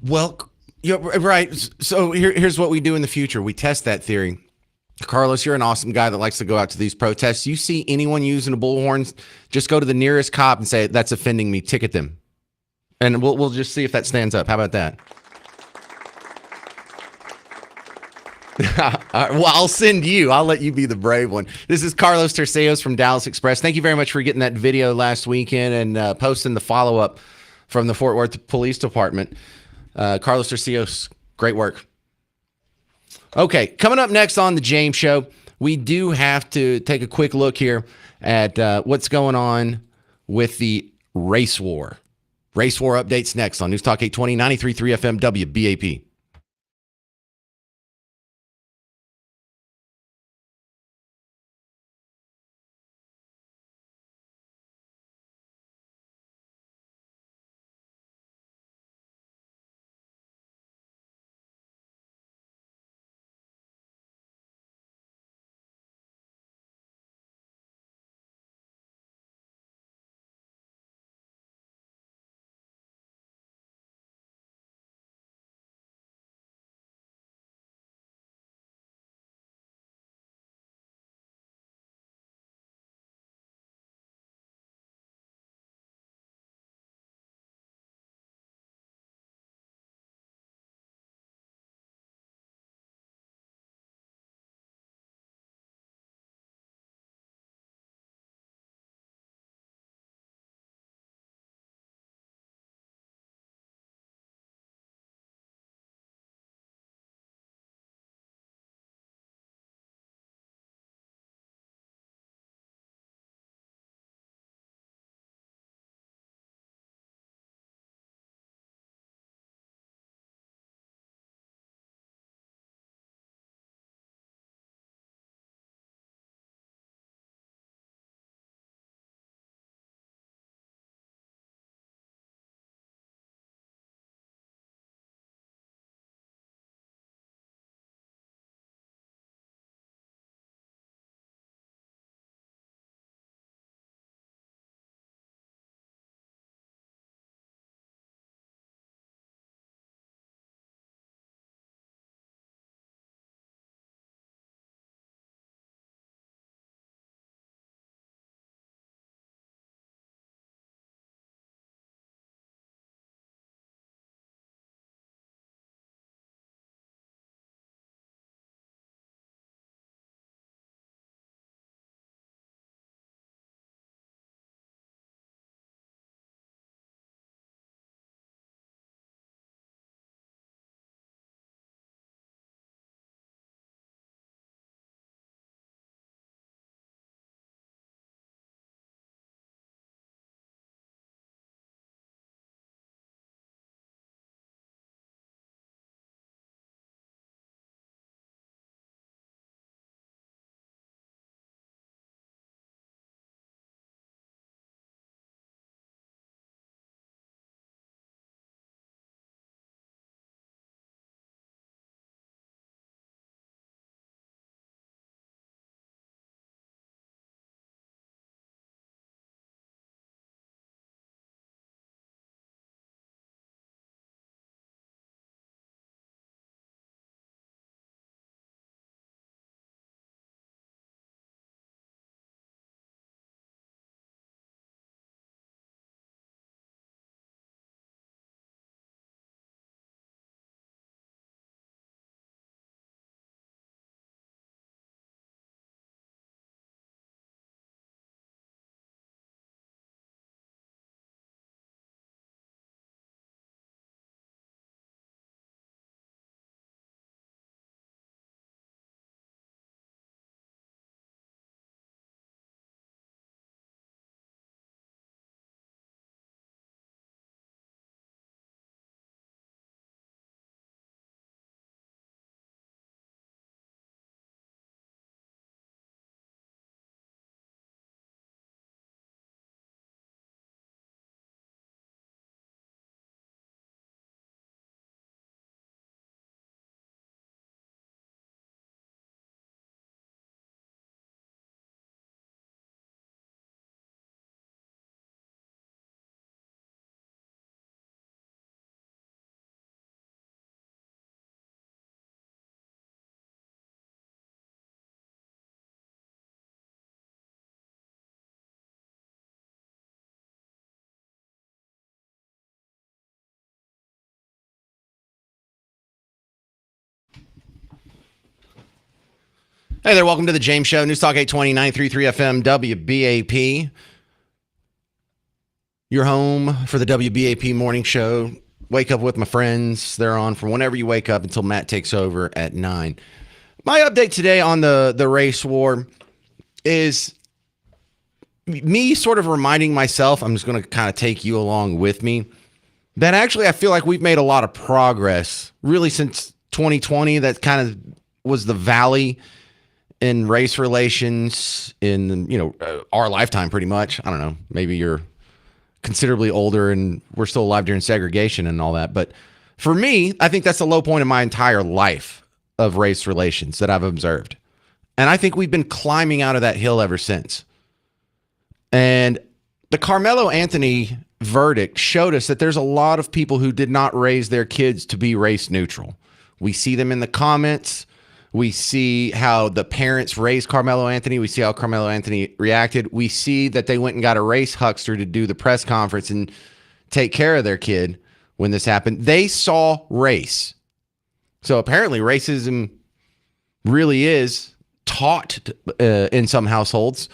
Well, you're right. So here's what we do in the future. We test that theory. Carlos, you're an awesome guy that likes to go out to these protests. You see anyone using a bullhorn, just go to the nearest cop and say, that's offending me, ticket them. And we'll just see if that stands up. How about that? Well, I'll send you. I'll let you be the brave one. This is Carlos Terceos from Dallas Express. Thank you very much for getting that video last weekend and posting the follow-up from the Fort Worth Police Department. Carlos Terceos, great work. Okay, coming up next on the James Show, we do have to take a quick look here at what's going on with the race war. Race war updates next on News Talk 820, 93.3 FM, WBAP. Hey there, welcome to the James Show. News Talk 820, 933 FM, WBAP. You're home for the WBAP morning show. Wake up with my friends. They're on from whenever you wake up until Matt takes over at 9. My update today on the race war is me sort of reminding myself, I'm just going to kind of take you along with me, that actually I feel like we've made a lot of progress really since 2020. That kind of was the valley in race relations in, our lifetime pretty much. I don't know, maybe you're considerably older and we're still alive during segregation and all that. But for me, I think that's the low point in my entire life of race relations that I've observed. And I think we've been climbing out of that hill ever since. And the Carmelo Anthony verdict showed us that there's a lot of people who did not raise their kids to be race neutral. We see them in the comments. We see how the parents raised Carmelo Anthony. We see how Carmelo Anthony reacted. We see that they went and got a race huckster to do the press conference and take care of their kid when this happened. They saw race. So apparently racism really is taught in some households.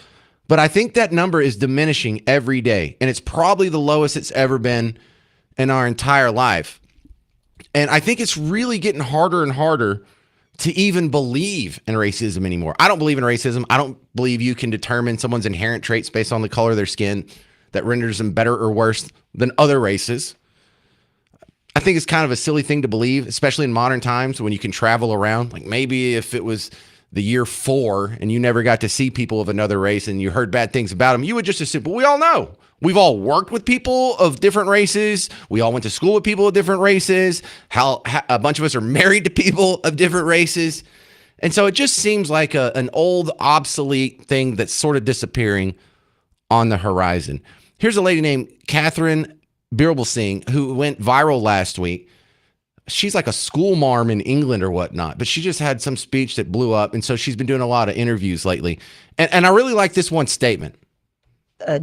But I think that number is diminishing every day. And it's probably the lowest it's ever been in our entire life. And I think it's really getting harder and harder to even believe in racism anymore. I don't believe in racism. I don't believe you can determine someone's inherent traits based on the color of their skin that renders them better or worse than other races. I think it's kind of a silly thing to believe, especially in modern times when you can travel around. Like maybe if it was the year 4 and you never got to see people of another race and you heard bad things about them, you would just assume, but we all know. We've all worked with people of different races. We all went to school with people of different races. A bunch of us are married to people of different races. And so it just seems like an old, obsolete thing that's sort of disappearing on the horizon. Here's a lady named Catherine Birbelsing who went viral last week. She's like a school marm in England or whatnot, but she just had some speech that blew up. And so she's been doing a lot of interviews lately. And I really like this one statement.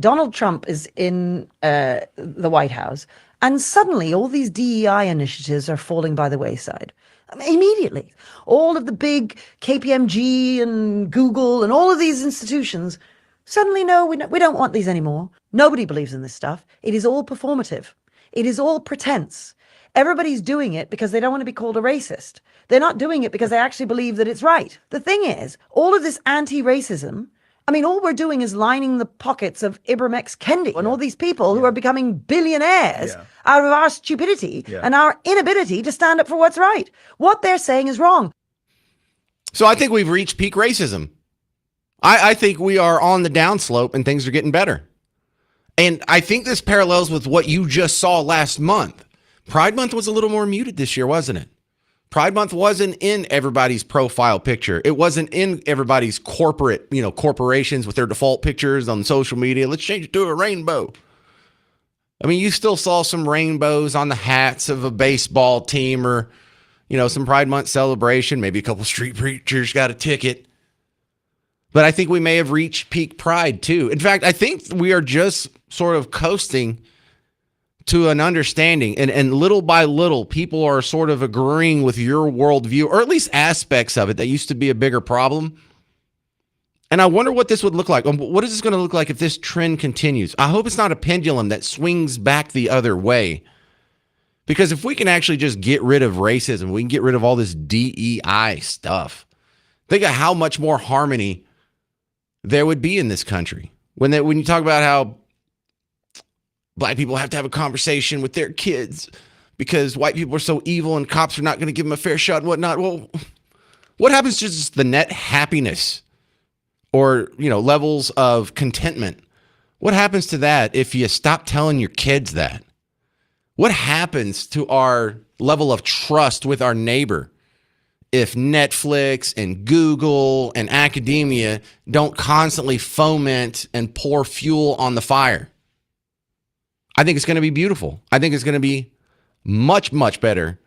Donald Trump is in the White House, and suddenly all these DEI initiatives are falling by the wayside. I mean, immediately. All of the big KPMG and Google and all of these institutions, suddenly, no, we don't want these anymore. Nobody believes in this stuff. It is all performative. It is all pretense. Everybody's doing it because they don't want to be called a racist. They're not doing it because they actually believe that it's right. The thing is, all of this anti-racism, I mean, all we're doing is lining the pockets of Ibram X. Kendi and all these people who are becoming billionaires out of our stupidity and our inability to stand up for what's right. What they're saying is wrong. So I think we've reached peak racism. I think we are on the downslope and things are getting better. And I think this parallels with what you just saw last month. Pride Month was a little more muted this year, wasn't it? Pride Month wasn't in everybody's profile picture. It wasn't in everybody's corporations with their default pictures on social media. Let's change it to a rainbow. I mean, you still saw some rainbows on the hats of a baseball team or, some Pride Month celebration. Maybe a couple street preachers got a ticket. But I think we may have reached peak pride too. In fact, I think we are just sort of coasting to an understanding, and little by little, people are sort of agreeing with your worldview, or at least aspects of it that used to be a bigger problem. And I wonder what this would look like. What is this going to look like if this trend continues? I hope it's not a pendulum that swings back the other way. Because if we can actually just get rid of racism, we can get rid of all this DEI stuff. Think of how much more harmony there would be in this country. When you talk about how Black people have to have a conversation with their kids because white people are so evil and cops are not going to give them a fair shot and whatnot. Well, what happens to just the net happiness or, levels of contentment? What happens to that if you stop telling your kids that? What happens to our level of trust with our neighbor if Netflix and Google and academia don't constantly foment and pour fuel on the fire? I think it's going to be beautiful. I think it's going to be much, much better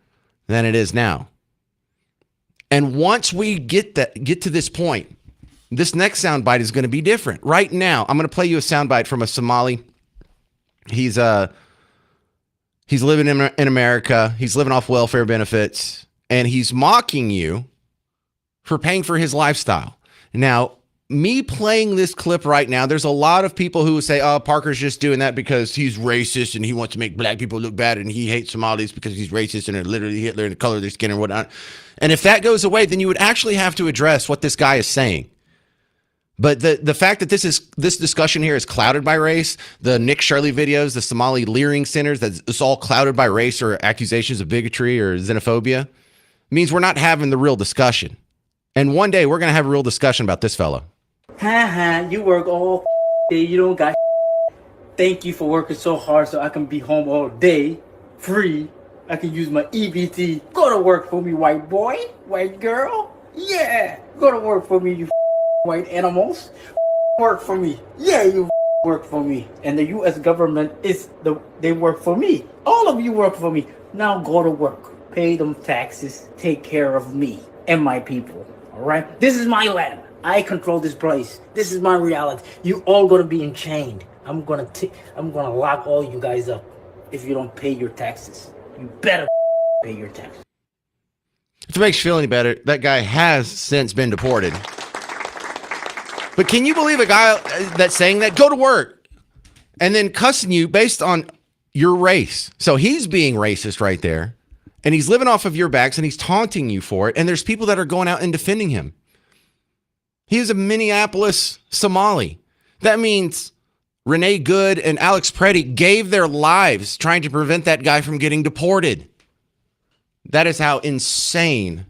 than it is now. And once we get to this point, this next soundbite is going to be different. Right now, I'm going to play you a soundbite from a Somali. He's living in America. He's living off welfare benefits, and he's mocking you for paying for his lifestyle. Now, me playing this clip right now, there's a lot of people who say, oh, Parker's just doing that because he's racist and he wants to make black people look bad and he hates Somalis because he's racist and they're literally Hitler and the color of their skin and whatnot. And if that goes away, then you would actually have to address what this guy is saying. But the fact that this discussion here is clouded by race, the Nick Shirley videos, the Somali leering centers, that it's all clouded by race or accusations of bigotry or xenophobia, means we're not having the real discussion. And one day we're going to have a real discussion about this fellow. You work all day, you don't got. Thank you for working so hard so I can be home all day, free. I can use my EBT. Go to work for me, white boy, white girl. Yeah, go to work for me, you white animals. Work for me. Yeah, you work for me. And the U.S. government they work for me. All of you work for me. Now go to work. Pay them taxes. Take care of me and my people. All right? This is my land. I control this place. This is my reality. You all gonna be enchained. I'm gonna lock all you guys up if you don't pay your taxes. You better pay your taxes. If it makes you feel any better, that guy has since been deported. But can you believe a guy that's saying that? Go to work. And then cussing you based on your race. So he's being racist right there. And he's living off of your backs and he's taunting you for it. And there's people that are going out and defending him. He is a Minneapolis Somali. That means Renee Good and Alex Preddy gave their lives trying to prevent that guy from getting deported. That is how insane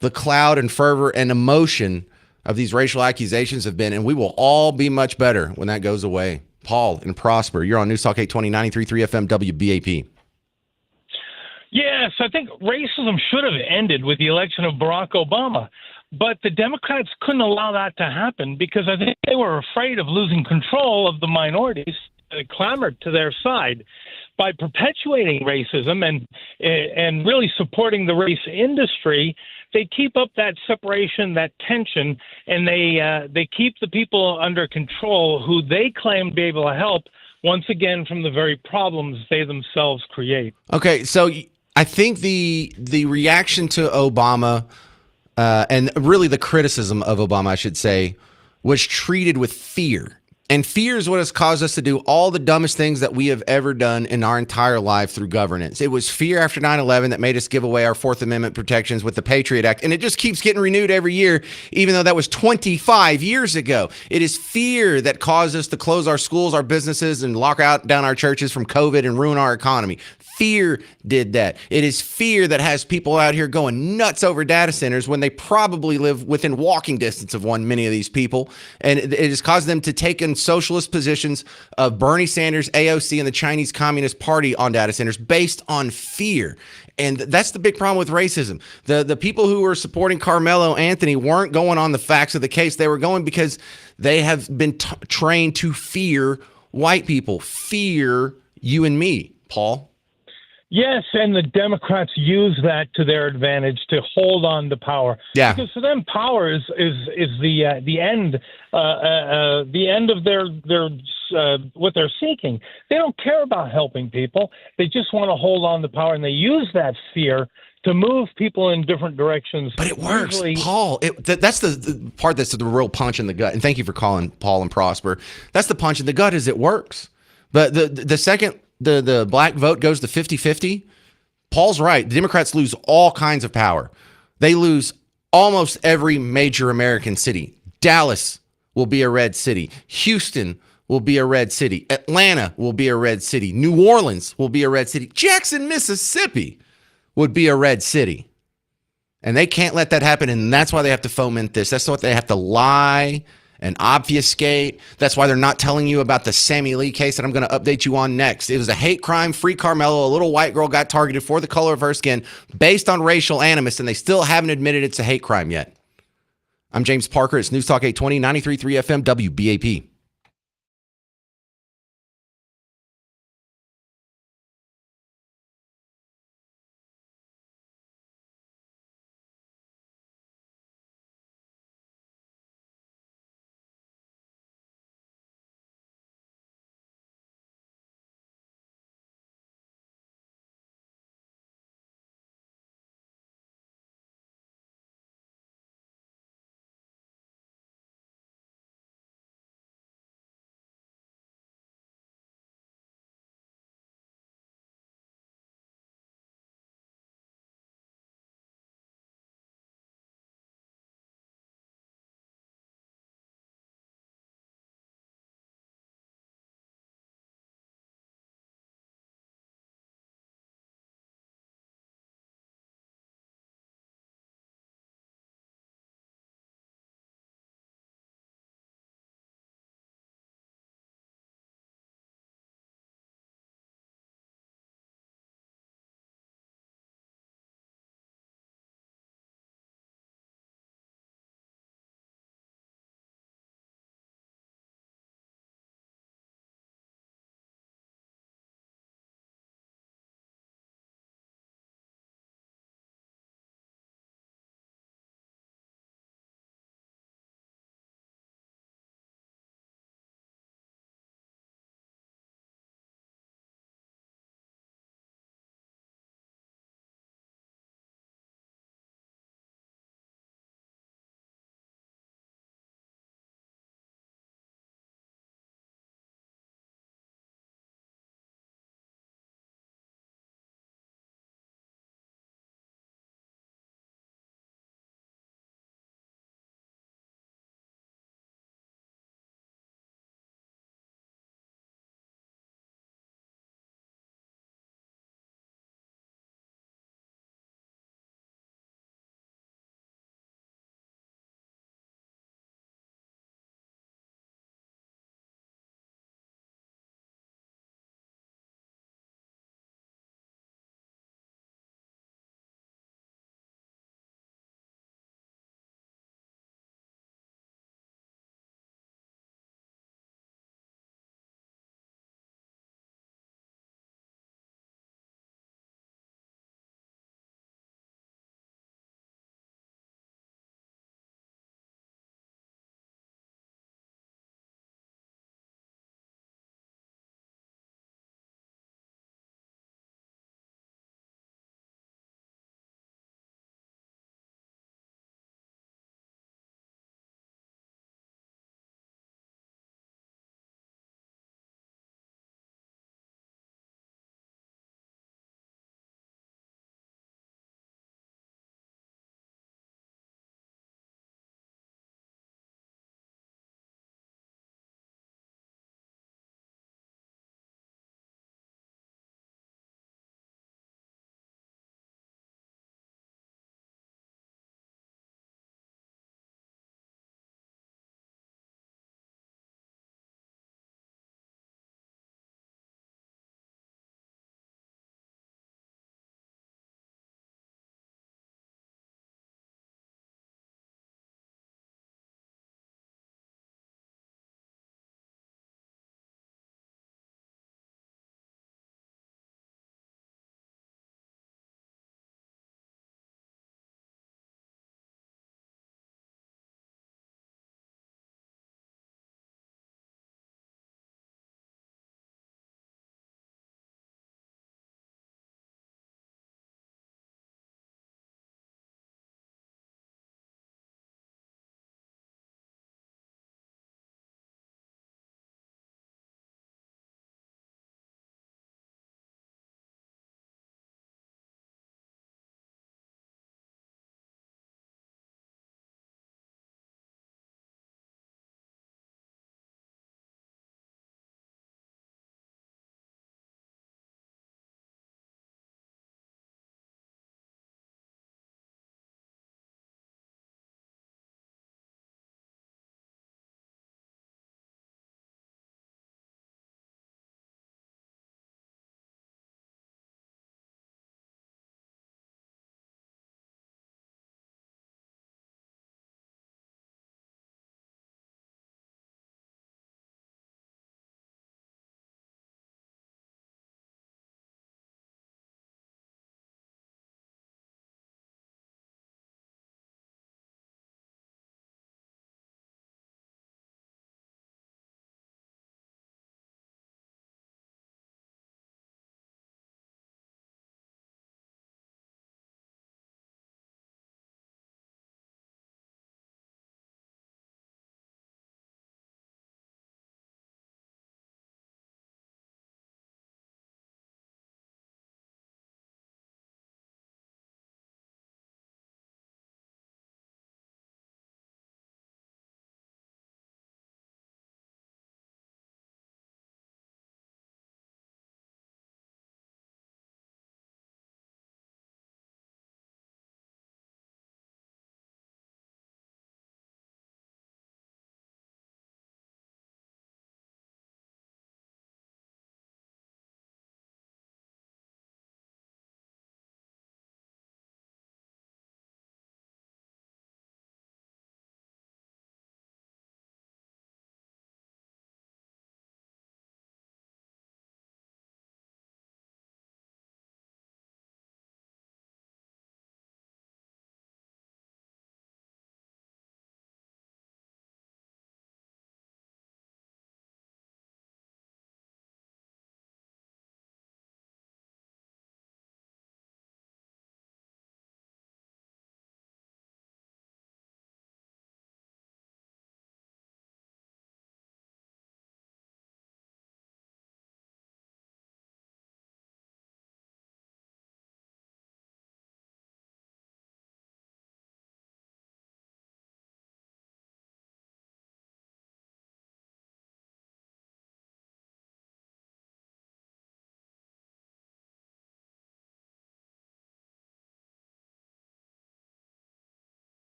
the cloud and fervor and emotion of these racial accusations have been. And we will all be much better when that goes away. Paul and Prosper, you're on News Talk 820, 93.3 FM WBAP. Yes, I think racism should have ended with the election of Barack Obama. But the Democrats couldn't allow that to happen because I think they were afraid of losing control of the minorities that clamored to their side. By perpetuating racism and really supporting the race industry, they keep up that separation, that tension, and they keep the people under control who they claim to be able to help, once again, from the very problems they themselves create. Okay, so I think the reaction to Obama and really the criticism of Obama, I should say, was treated with fear. And fear is what has caused us to do all the dumbest things that we have ever done in our entire life through governance. It was fear after 9/11 that made us give away our Fourth Amendment protections with the Patriot Act. And it just keeps getting renewed every year, even though that was 25 years ago. It is fear that caused us to close our schools, our businesses, and lock down our churches from COVID and ruin our economy. Fear did that. It is fear that has people out here going nuts over data centers when they probably live within walking distance of one, many of these people. And it has caused them to take in socialist positions of Bernie Sanders, AOC, and the Chinese Communist Party on data centers based on fear. And that's the big problem with racism. The people who were supporting Carmelo Anthony weren't going on the facts of the case. They were going because they have been trained to fear white people, fear you and me, Paul. Yes, and the Democrats use that to their advantage to hold on to power. Yeah. Because for them, power is the end of their what they're seeking. They don't care about helping people. They just want to hold on to power, and they use that fear to move people in different directions. But it works, Paul. That's the part that's the real punch in the gut. And thank you for calling, Paul and Prosper. That's the punch in the gut, is it works. But the second the black vote goes to 50-50, Paul's right. The Democrats lose all kinds of power. They lose almost every major American city. Dallas will be a red city. Houston will be a red city. Atlanta will be a red city. New Orleans will be a red city. Jackson, Mississippi would be a red city. And they can't let that happen, and that's why they have to foment this. That's why they have to lie and obfuscate. That's why they're not telling you about the Sammy Lee case that I'm going to update you on next. It was a hate crime. Free Carmelo. A little white girl got targeted for the color of her skin based on racial animus, and they still haven't admitted it's a hate crime yet. I'm James Parker. It's News Talk 820, 93.3 FM, WBAP.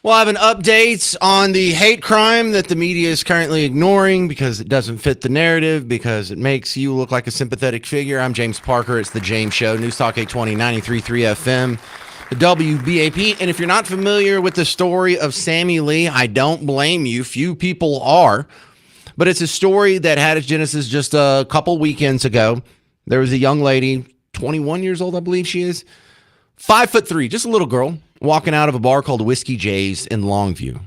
We'll have an update on the hate crime that the media is currently ignoring because it doesn't fit the narrative, because it makes you look like a sympathetic figure. I'm James Parker. It's The James Show. News Talk 820, 93.3 FM, WBAP. And if you're not familiar with the story of Sammy Lee, I don't blame you. Few people are. But it's a story that had its genesis just a couple weekends ago. There was a young lady, 21 years old, I believe she is, 5'3", just a little girl, walking out of a bar called Whiskey J's in Longview.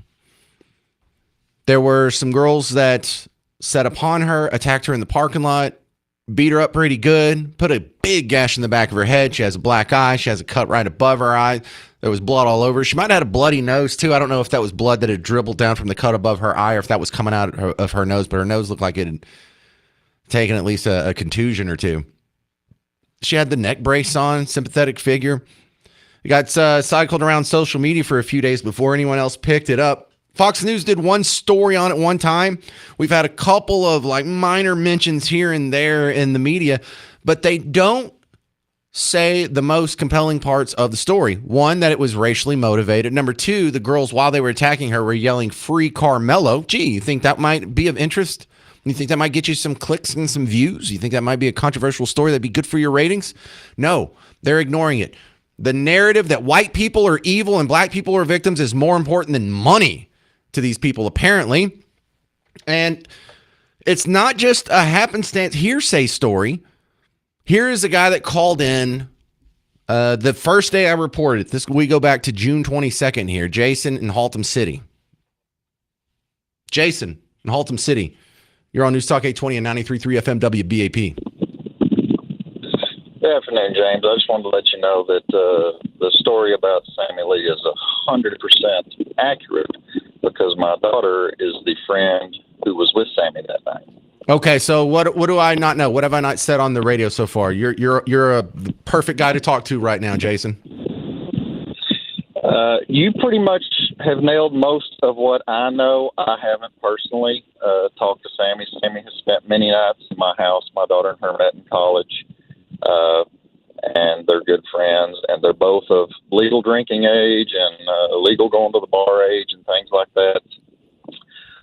There were some girls that set upon her, attacked her in the parking lot, beat her up pretty good, put a big gash in the back of her head. She has a black eye. She has a cut right above her eye. There was blood all over. She might have had a bloody nose, too. I don't know if that was blood that had dribbled down from the cut above her eye or if that was coming out of her nose, but her nose looked like it had taken at least a contusion or two. She had the neck brace on, sympathetic figure. It got cycled around social media for a few days before anyone else picked it up. Fox News did one story on it one time. We've had a couple of minor mentions here and there in the media, but they don't say the most compelling parts of the story. One, that it was racially motivated. Number two, the girls, while they were attacking her, were yelling, "Free Carmelo." Gee, you think that might be of interest? You think that might get you some clicks and some views? You think that might be a controversial story that'd be good for your ratings? No, they're ignoring it. The narrative that white people are evil and black people are victims is more important than money to these people, apparently. And it's not just a happenstance hearsay story. Here is a guy that called in the first day I reported it. We go back to June 22nd here. Jason in Haltom City. Jason in Haltom City. You're on News Talk 820 and 93.3 FM WBAP. Good afternoon, James. I just wanted to let you know that the story about Sammy Lee is 100% accurate because my daughter is the friend who was with Sammy that night. Okay, so what do I not know? What have I not said on the radio so far? You're a perfect guy to talk to right now, Jason. You pretty much have nailed most of what I know. I haven't personally talked to Sammy. Sammy has spent many nights in my house. My daughter and her met in college, and they're good friends, and they're both of legal drinking age and legal going to the bar age and things like that.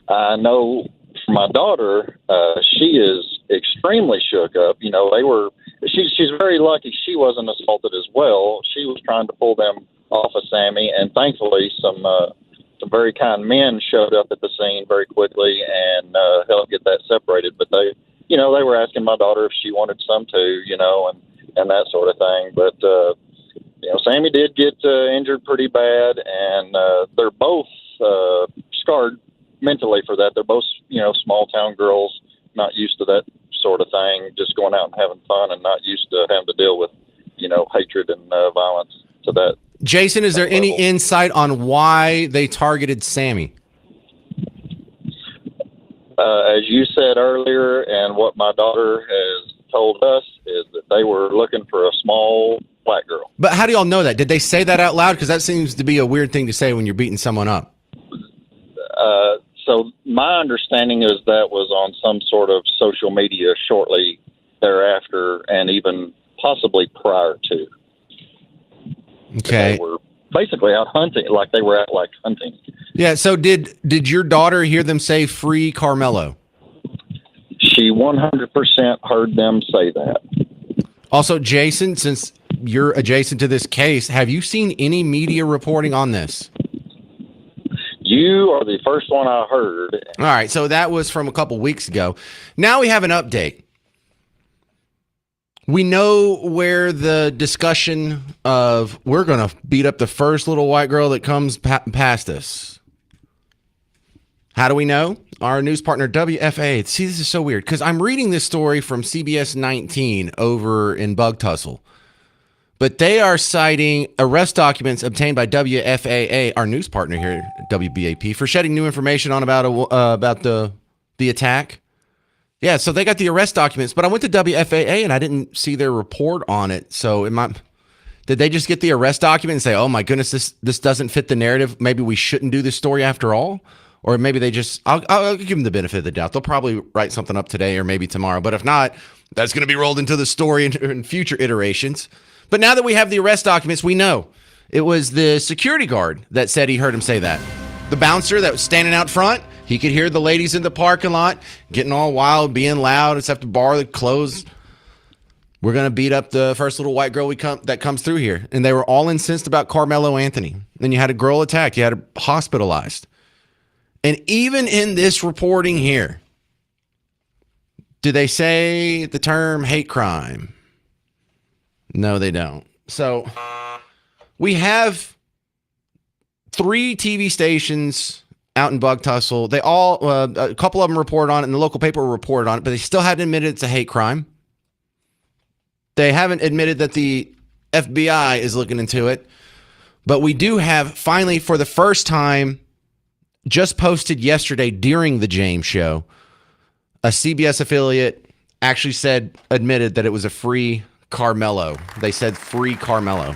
I know for my daughter, she is extremely shook up. You know, she's very lucky she wasn't assaulted as well. She was trying to pull them off of Sammy, and thankfully some very kind men showed up at the scene very quickly and helped get that separated. But they were asking my daughter if she wanted some too, and that sort of thing. But Sammy did get injured pretty bad, and they're both scarred mentally for that. They're both small town girls, not used to that sort of thing, just going out and having fun, and not used to having to deal with hatred and violence to that. Jason, is there any insight on why they targeted Sammy? As you said earlier, and what my daughter has told us, is that they were looking for a small black girl. But how do y'all know that? Did they say that out loud? Because that seems to be a weird thing to say when you're beating someone up. So my understanding is that was on some sort of social media shortly thereafter, and even possibly prior to. Okay. They were basically out hunting, like they were out hunting. Yeah, so did your daughter hear them say "Free Carmelo"? She 100% heard them say that. Also, Jason, since you're adjacent to this case, have you seen any media reporting on this? You are the first one I heard. All right, so that was from a couple weeks ago. Now we have an update. We know where the discussion of we're going to beat up the first little white girl that comes past us. How do we know? Our news partner, WFA. See, this is so weird because I'm reading this story from CBS 19 over in Bug Tussle. But they are citing arrest documents obtained by WFAA, our news partner here at WBAP, for shedding new information on about the attack. Yeah, so they got the arrest documents, but I went to WFAA and I didn't see their report on it. So did they just get the arrest document and say, "Oh my goodness, this doesn't fit the narrative. Maybe we shouldn't do this story after all"? Or maybe they just I'll give them the benefit of the doubt. They'll probably write something up today or maybe tomorrow. But if not, that's going to be rolled into the story in future iterations. But now that we have the arrest documents, we know It was the security guard that said he heard him say that. The bouncer that was standing out front, he could hear the ladies in the parking lot getting all wild, being loud. It's have to borrow the clothes. We're going to beat up the first little white girl that comes through here. And they were all incensed about Carmelo Anthony. Then you had a girl attacked. You had her hospitalized. And even in this reporting here, do they say the term hate crime? No, they don't. So we have 3 TV stations out in Bug Tussle. They all, a couple of them reported on it, and the local paper reported on it, but they still haven't admitted it's a hate crime. They haven't admitted that the FBI is looking into it. But we do have, finally, for the first time, just posted yesterday during the James Show, a CBS affiliate actually admitted that it was a free Carmelo. They said free Carmelo.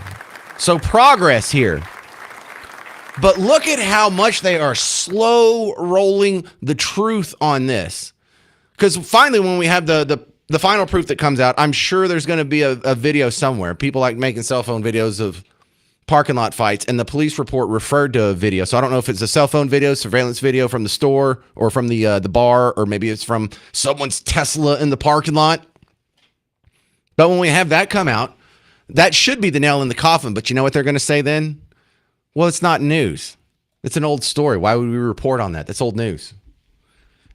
So progress here. But look at how much they are slow rolling the truth on this. Because finally, when we have the final proof that comes out, I'm sure there's going to be a video somewhere. People like making cell phone videos of parking lot fights, and the police report referred to a video. So I don't know if it's a cell phone video, surveillance video from the store or from the bar, or maybe it's from someone's Tesla in the parking lot. But when we have that come out, that should be the nail in the coffin. But you know what they're going to say then? Well, it's not news. It's an old story. Why would we report on that? That's old news.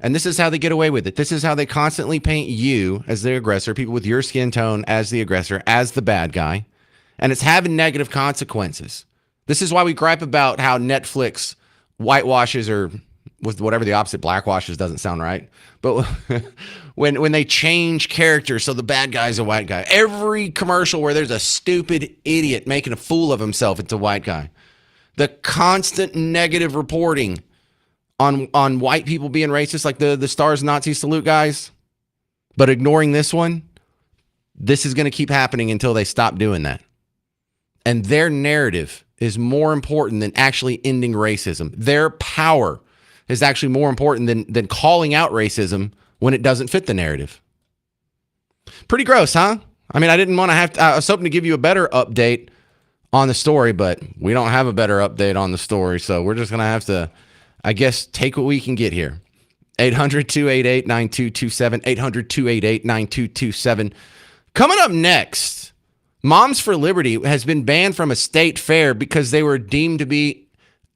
And this is how they get away with it. This is how they constantly paint you as the aggressor, people with your skin tone as the aggressor, as the bad guy. And it's having negative consequences. This is why we gripe about how Netflix whitewashes, or with whatever the opposite, blackwashes doesn't sound right. But when they change characters, so the bad guy's a white guy. Every commercial where there's a stupid idiot making a fool of himself, it's a white guy. The constant negative reporting on white people being racist, like the Stars Nazi salute guys, but ignoring this one, this is going to keep happening until they stop doing that. And their narrative is more important than actually ending racism. Their power is actually more important than calling out racism when it doesn't fit the narrative. Pretty gross, huh? I mean, I didn't want to I was hoping to give you a better update on the story, but we don't have a better update on the story. So we're just going to have to, I guess, take what we can get here. 800-288-9227, 800-288-9227. Coming up next, Moms for Liberty has been banned from a state fair because they were deemed to be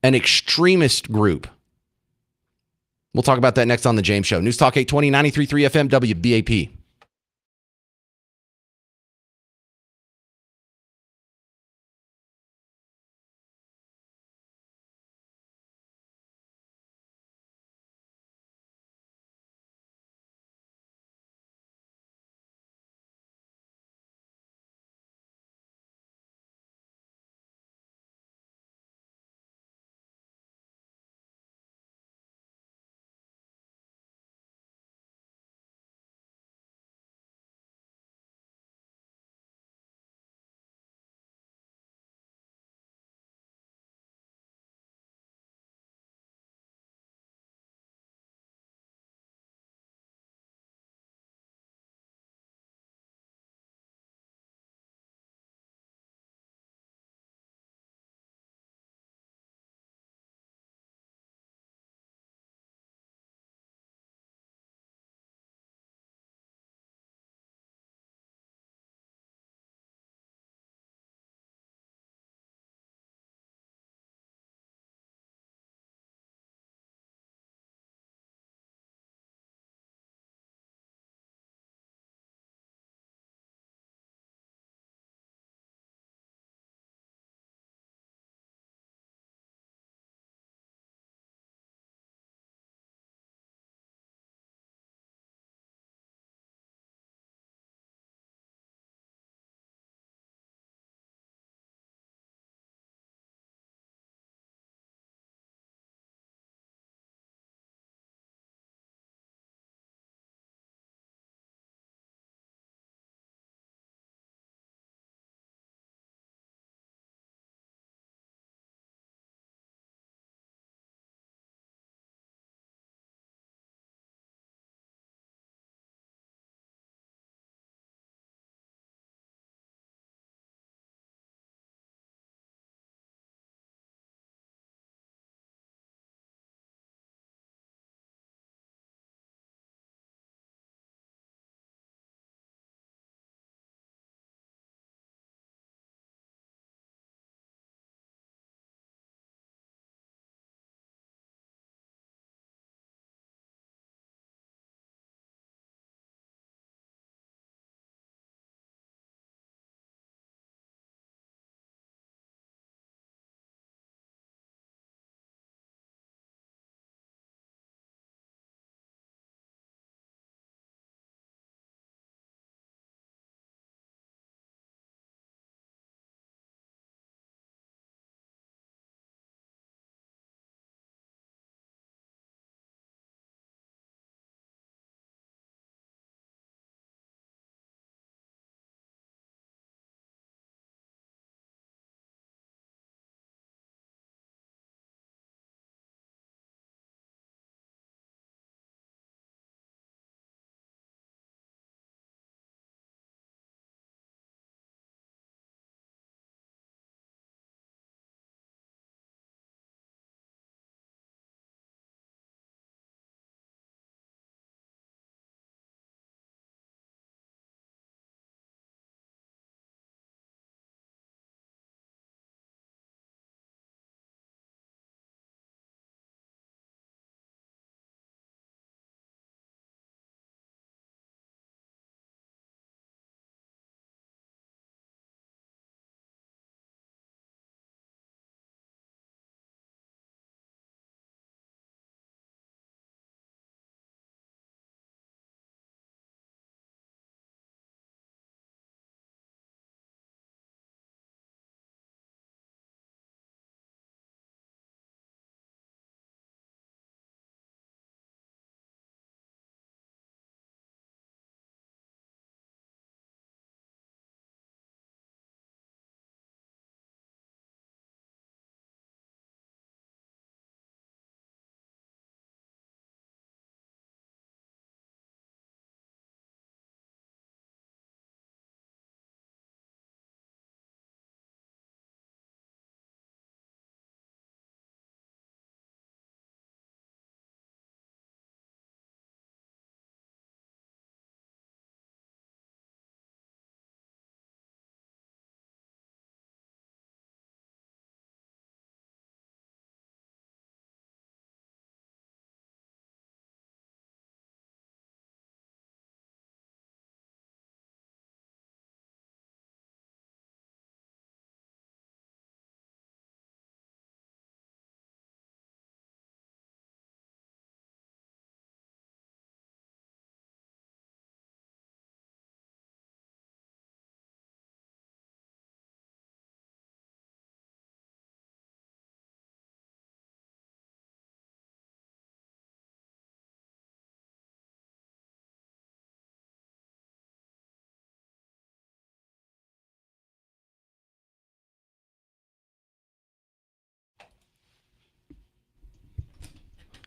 an extremist group. We'll talk about that next on The James Show. News Talk 820, 93.3 FM, WBAP.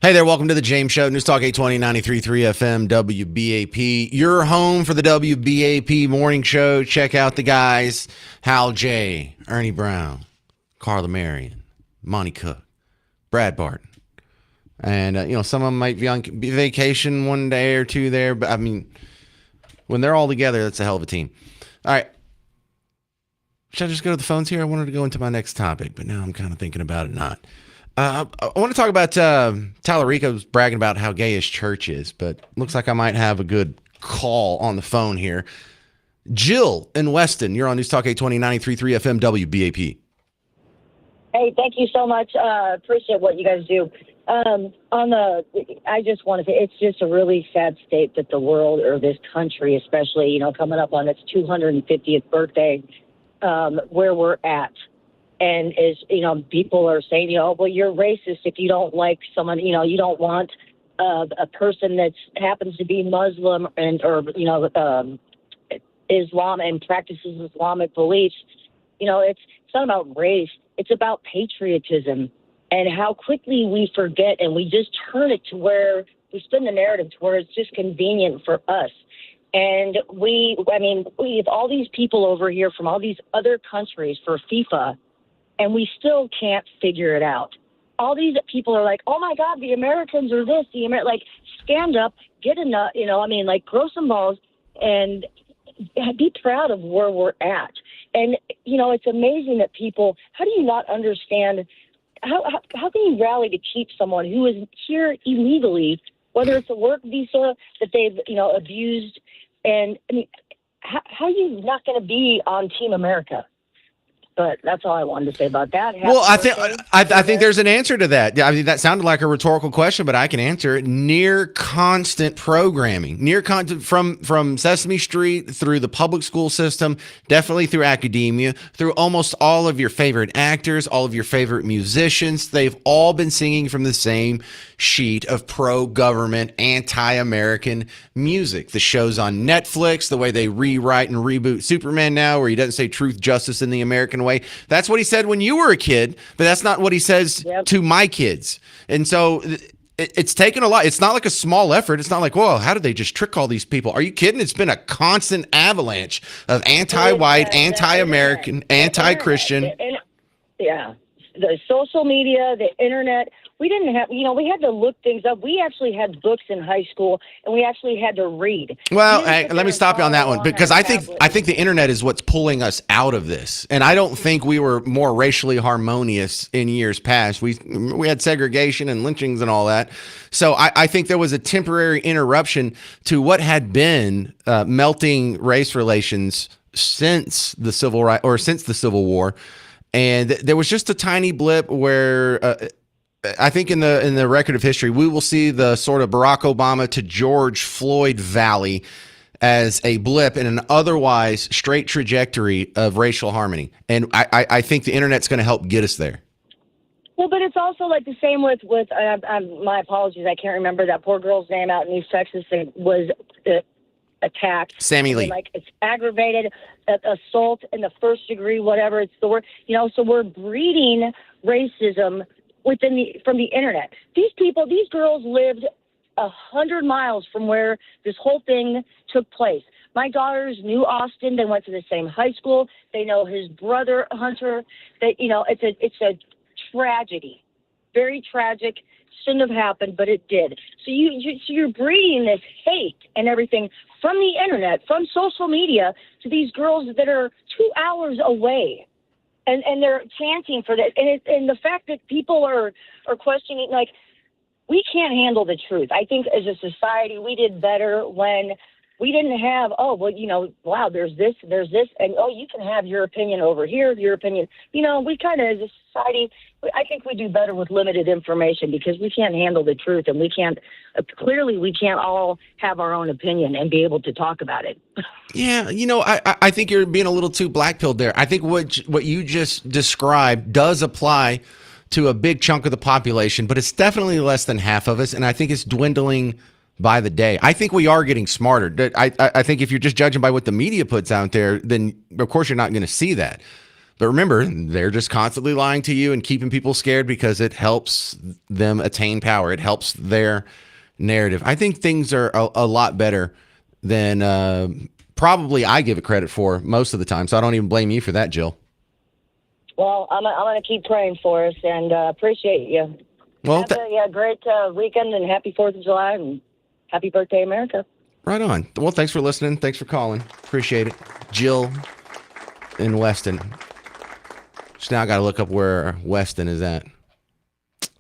Hey there, welcome to the James Show, News Talk 820, 93.3 FM, WBAP. Your home for the WBAP morning show. Check out the guys, Hal J., Ernie Brown, Carla Marion, Monty Cook, Brad Barton. And, some of them might be on vacation one day or two there, but, when they're all together, that's a hell of a team. All right. Should I just go to the phones here? I wanted to go into my next topic, but now I'm kind of thinking about it not. I want to talk about Tallarico's bragging about how gay his church is, but looks like I might have a good call on the phone here. Jill in Weston, you're on News Talk 820, 93.3 FM, WBAP. Hey, thank you so much. Appreciate what you guys do. I just want to say it's just a really sad state that the world, or this country especially, coming up on its 250th birthday, where we're at. And people are saying, well, you're racist if you don't like someone, you don't want a person that happens to be Muslim or Islam and practices Islamic beliefs. It's not about race. It's about patriotism and how quickly we forget, and we just turn it to where we spin the narrative to where it's just convenient for us. And we have all these people over here from all these other countries for FIFA, and we still can't figure it out. All these people are like, oh my God, the Americans are this, stand up, get enough, grow some balls and be proud of where we're at. And, it's amazing that people, how do you not understand, how can you rally to keep someone who is here illegally, whether it's a work visa that they've, abused, and how are you not going to be on Team America? But that's all I wanted to say about that. Well, I think there's an answer to that. That sounded like a rhetorical question, but I can answer it. Near constant programming, from Sesame Street through the public school system, definitely through academia, through almost all of your favorite actors, all of your favorite musicians. They've all been singing from the same sheet of pro-government, anti-American music. The shows on Netflix, the way they rewrite and reboot Superman now, where he doesn't say truth, justice, in the American way. That's what he said when you were a kid, but that's not what he says to my kids. And so it's taken a lot. It's not like a small effort. It's not like, whoa, how did they just trick all these people? Are you kidding? It's been a constant avalanche of anti-white, anti-American, anti-Christian. Yeah. The social media, the internet. We didn't have, we had to look things up. We actually had books in high school, and we actually had to read. Well, let me stop you on that one, because I think the internet is what's pulling us out of this. And I don't think we were more racially harmonious in years past. We had segregation and lynchings and all that. So I think there was a temporary interruption to what had been melting race relations since the Civil War. And there was just a tiny blip where I think in the record of history, we will see the sort of Barack Obama to George Floyd valley as a blip in an otherwise straight trajectory of racial harmony. And I think the internet's going to help get us there. Well, but it's also like the same with my apologies, I can't remember that poor girl's name out in East Texas that was attacked. Sammy Lee. It's aggravated assault in the first degree, whatever it's the word. So we're breeding racism from the internet. These girls lived 100 miles from where this whole thing took place. My daughters knew Austin. They went to the same high school. They know his brother, Hunter. It's a tragedy, very tragic. Shouldn't have happened, but it did. So you're breeding this hate and everything from the internet, from social media, to these girls that are 2 hours away, and they're chanting for that. And the fact that people are questioning, like, we can't handle the truth. I think as a society, we did better when we didn't have, wow, there's this, and you can have your opinion over here, your opinion. We kind of, as a society, I think we do better with limited information because we can't handle the truth, and we can't all have our own opinion and be able to talk about it. Yeah, I think you're being a little too black-pilled there. I think what you just described does apply to a big chunk of the population, but it's definitely less than half of us, and I think it's dwindling by the day. I think we are getting smarter. I think if you're just judging by what the media puts out there, then of course you're not going to see that. But remember, they're just constantly lying to you and keeping people scared because it helps them attain power. It helps their narrative. I think things are a lot better than probably I give it credit for most of the time. So I don't even blame you for that, Jill. Well, I'm going to keep praying for us and appreciate you. Well, Have a great weekend and happy 4th of July and happy birthday, America. right on. Well, thanks for listening. Thanks for calling. Appreciate it. Jill in Weston. Just now I got to look up where Weston is at.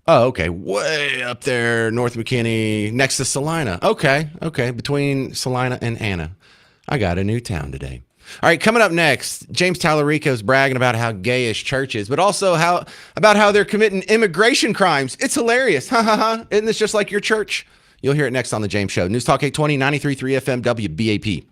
Oh, okay. Way up there, North McKinney, next to Salina. Okay. Between Salina and Anna. I got a new town today. All right, coming up next, James Tallarico's bragging about how gayish church is, but also about how they're committing immigration crimes. It's hilarious. Ha ha ha. Isn't this just like your church? You'll hear it next on The James Show. News Talk 820, 93.3 FM, WBAP.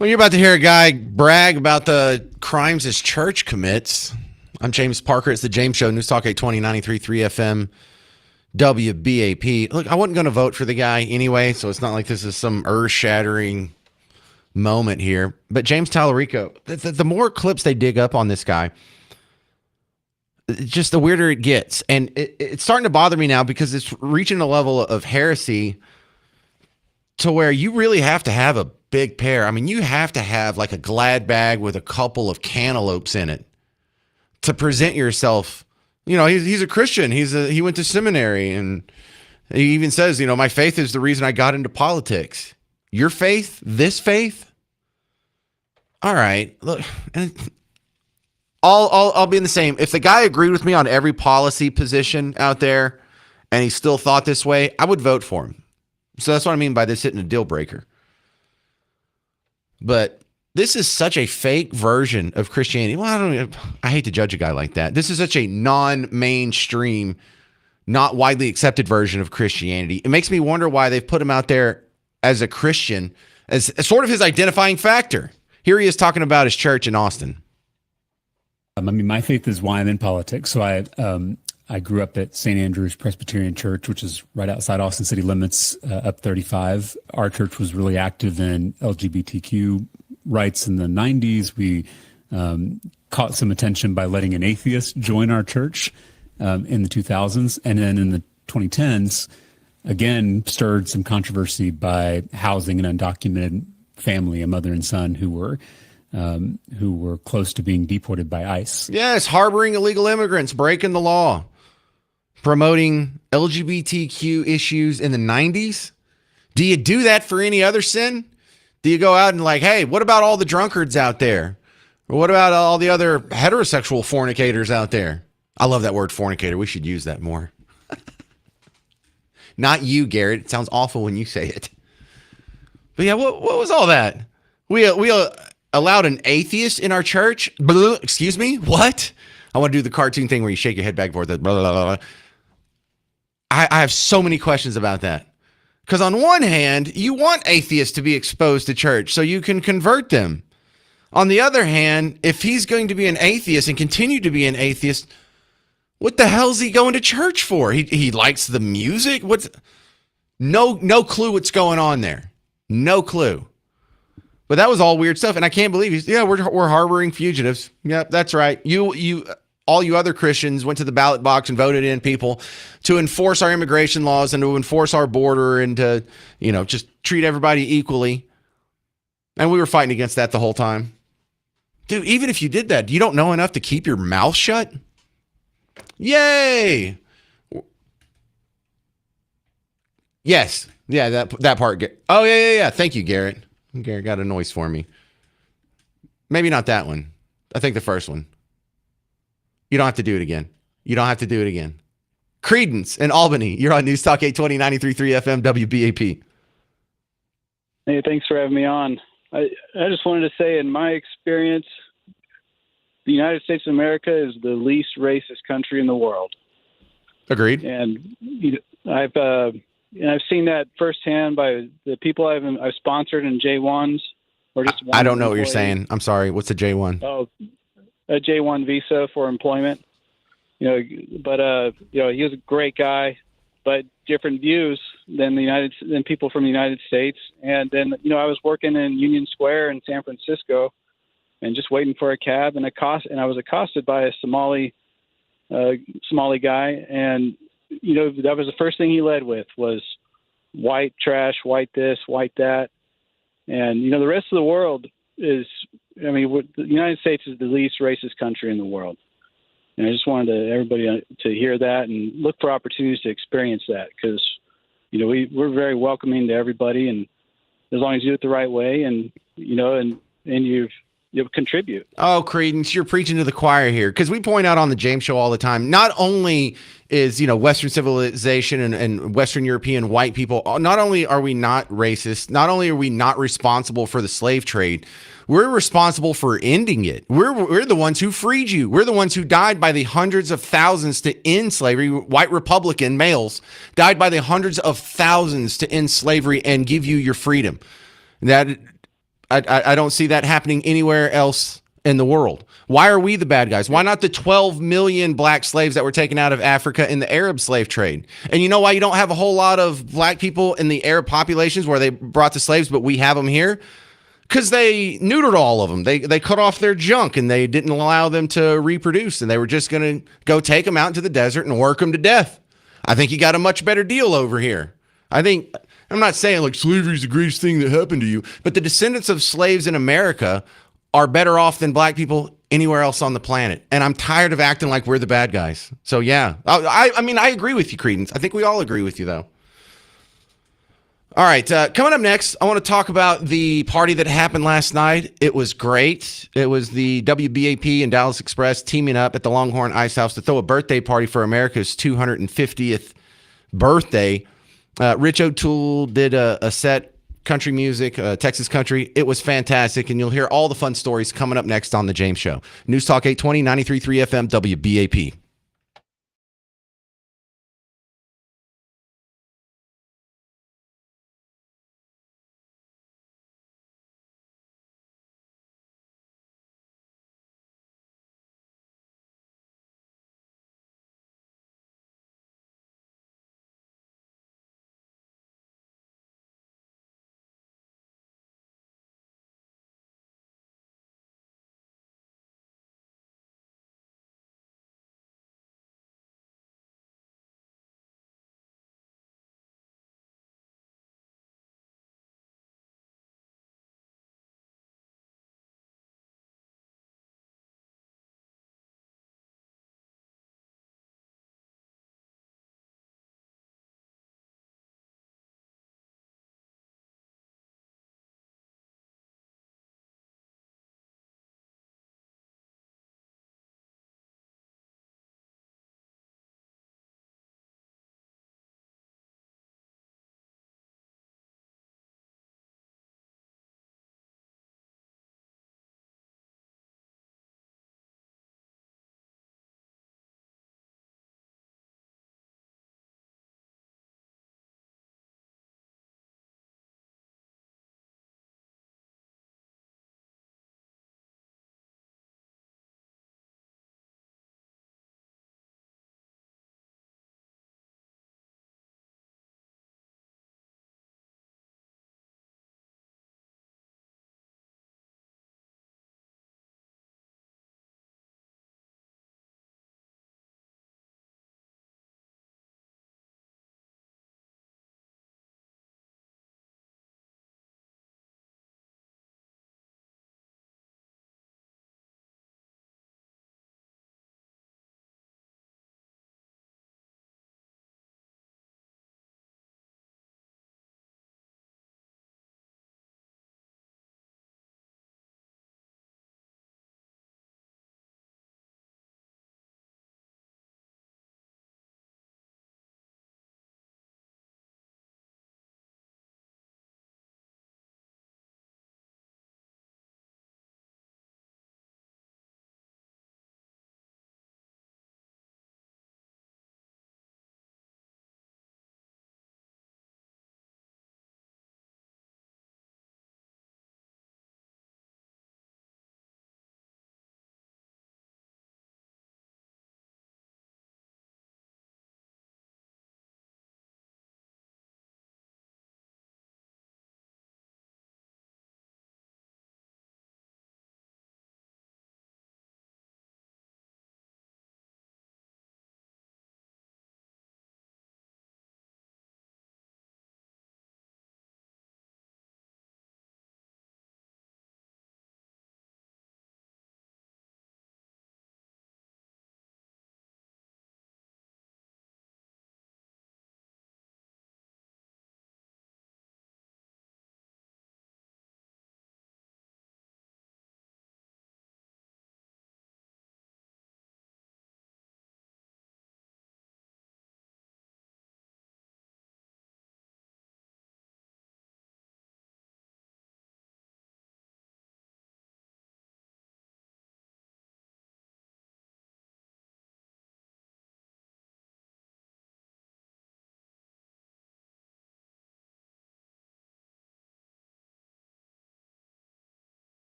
Well, you're about to hear a guy brag about the crimes his church commits. I'm James Parker. It's the James Show, News Talk 820, 93.3 FM, WBAP. Look, I wasn't going to vote for the guy anyway, so it's not like this is some earth-shattering moment here. But James Tallarico, the more clips they dig up on this guy, just the weirder it gets. And it's starting to bother me now because it's reaching a level of heresy to where you really have to have a big pair. I mean, you have to have like a Glad bag with a couple of cantaloupes in it to present yourself. You know, he's a Christian. He went to seminary, and he even says, you know, my faith is the reason I got into politics. Your faith, this faith. All right, look, I'll be in the same. If the guy agreed with me on every policy position out there, and he still thought this way, I would vote for him. So that's what I mean by this hitting a deal breaker. But this is such a fake version of Christianity. Well, I hate to judge a guy like that. This is such a non-mainstream, not widely accepted version of Christianity. It makes me wonder why they've put him out there as a Christian, as sort of his identifying factor. Here he is talking about his church in Austin. I mean, my faith is why I'm in politics. So I grew up at St. Andrew's Presbyterian Church, which is right outside Austin city limits, up 35. Our church was really active in LGBTQ rights in the 90s. We caught some attention by letting an atheist join our church in the 2000s. And then in the 2010s, again, stirred some controversy by housing an undocumented family, a mother and son who were close to being deported by ICE. Yes, harboring illegal immigrants, breaking the law, promoting LGBTQ issues in the 90s. Do you do that for any other sin? Do you go out and like, hey, what about all the drunkards out there? Or what about all the other heterosexual fornicators out there? I love that word fornicator. We should use that more. Not you, Garrett. It sounds awful when you say it. But yeah, what was all that? We allowed an atheist in our church? Excuse me? What? I want to do the cartoon thing where you shake your head back and forth. Blah, blah, blah, blah. I have so many questions about that. Because on one hand, you want atheists to be exposed to church so you can convert them. On the other hand, if he's going to be an atheist and continue to be an atheist, what the hell's he going to church for? He likes the music? No clue what's going on there. No clue. But that was all weird stuff, and I can't believe we're harboring fugitives. Yep, that's right. All you other Christians went to the ballot box and voted in people to enforce our immigration laws and to enforce our border and to, just treat everybody equally. And we were fighting against that the whole time. Dude, even if you did that, you don't know enough to keep your mouth shut? Yay! Yes. Yeah, that part. Oh, yeah. Thank you, Garrett. Garrett got a noise for me. Maybe not that one. I think the first one. You don't have to do it again. Credence in Albany. You're on News Talk 820, 93.3 FM, WBAP. Hey, thanks for having me on. I just wanted to say, in my experience, the United States of America is the least racist country in the world. Agreed. And I've seen that firsthand by the people I've sponsored in J1s, or just I don't know what you're saying. I'm sorry. What's a J1? Oh, a J1 visa for employment. But he was a great guy, but different views than people from the United States. And then I was working in Union Square in San Francisco, and just waiting for a cab, and I was accosted by a Somali guy, and that was the first thing he led with was white trash, white this, white that. And, the rest of the world the United States is the least racist country in the world. And I just wanted everybody to hear that and look for opportunities to experience that because, we're very welcoming to everybody. And as long as you do it the right way and you contribute. Oh, Credence, you're preaching to the choir here because we point out on the James Show all the time, not only is, Western civilization and Western European white people, not only are we not racist, not only are we not responsible for the slave trade, we're responsible for ending it. We're the ones who freed you. We're the ones who died by the hundreds of thousands to end slavery. White Republican males died by the hundreds of thousands to end slavery and give you your freedom. That I don't see that happening anywhere else in the world. Why are we the bad guys? Why not the 12 million black slaves that were taken out of Africa in the Arab slave trade? And you know why you don't have a whole lot of black people in the Arab populations where they brought the slaves, but we have them here? Because they neutered all of them. They cut off their junk and they didn't allow them to reproduce. And they were just going to go take them out into the desert and work them to death. I think you got a much better deal over here. I'm not saying like slavery is the greatest thing that happened to you, but the descendants of slaves in America are better off than black people anywhere else on the planet. And I'm tired of acting like we're the bad guys. So yeah, I mean, I agree with you, Credence. I think we all agree with you though. All right, coming up next, I want to talk about the party that happened last night. It was great. It was the WBAP and Dallas Express teaming up at the Longhorn Ice House to throw a birthday party for America's 250th birthday. Rich O'Toole did a set, country music, Texas country. It was fantastic, and you'll hear all the fun stories coming up next on The James Show. News Talk 820, 93.3 FM, WBAP.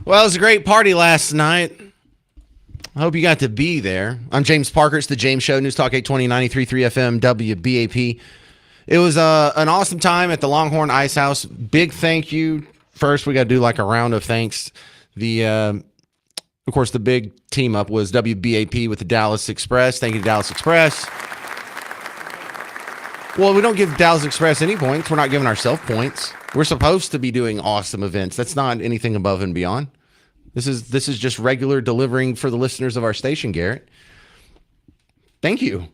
Well, it was a great party last night. I hope you got to be there. I'm James Parker. It's the James Show, News Talk 820, 93.3 FM, WBAP. It was an awesome time at the Longhorn Ice House. Big thank you. First, we got to do like a round of thanks. Of course, the big team up was WBAP with the Dallas Express. Thank you to Dallas Express. Well, we don't give Dallas Express any points. We're not giving ourselves points. We're supposed to be doing awesome events. That's not anything above and beyond. This is just regular delivering for the listeners of our station, Garrett. Thank you.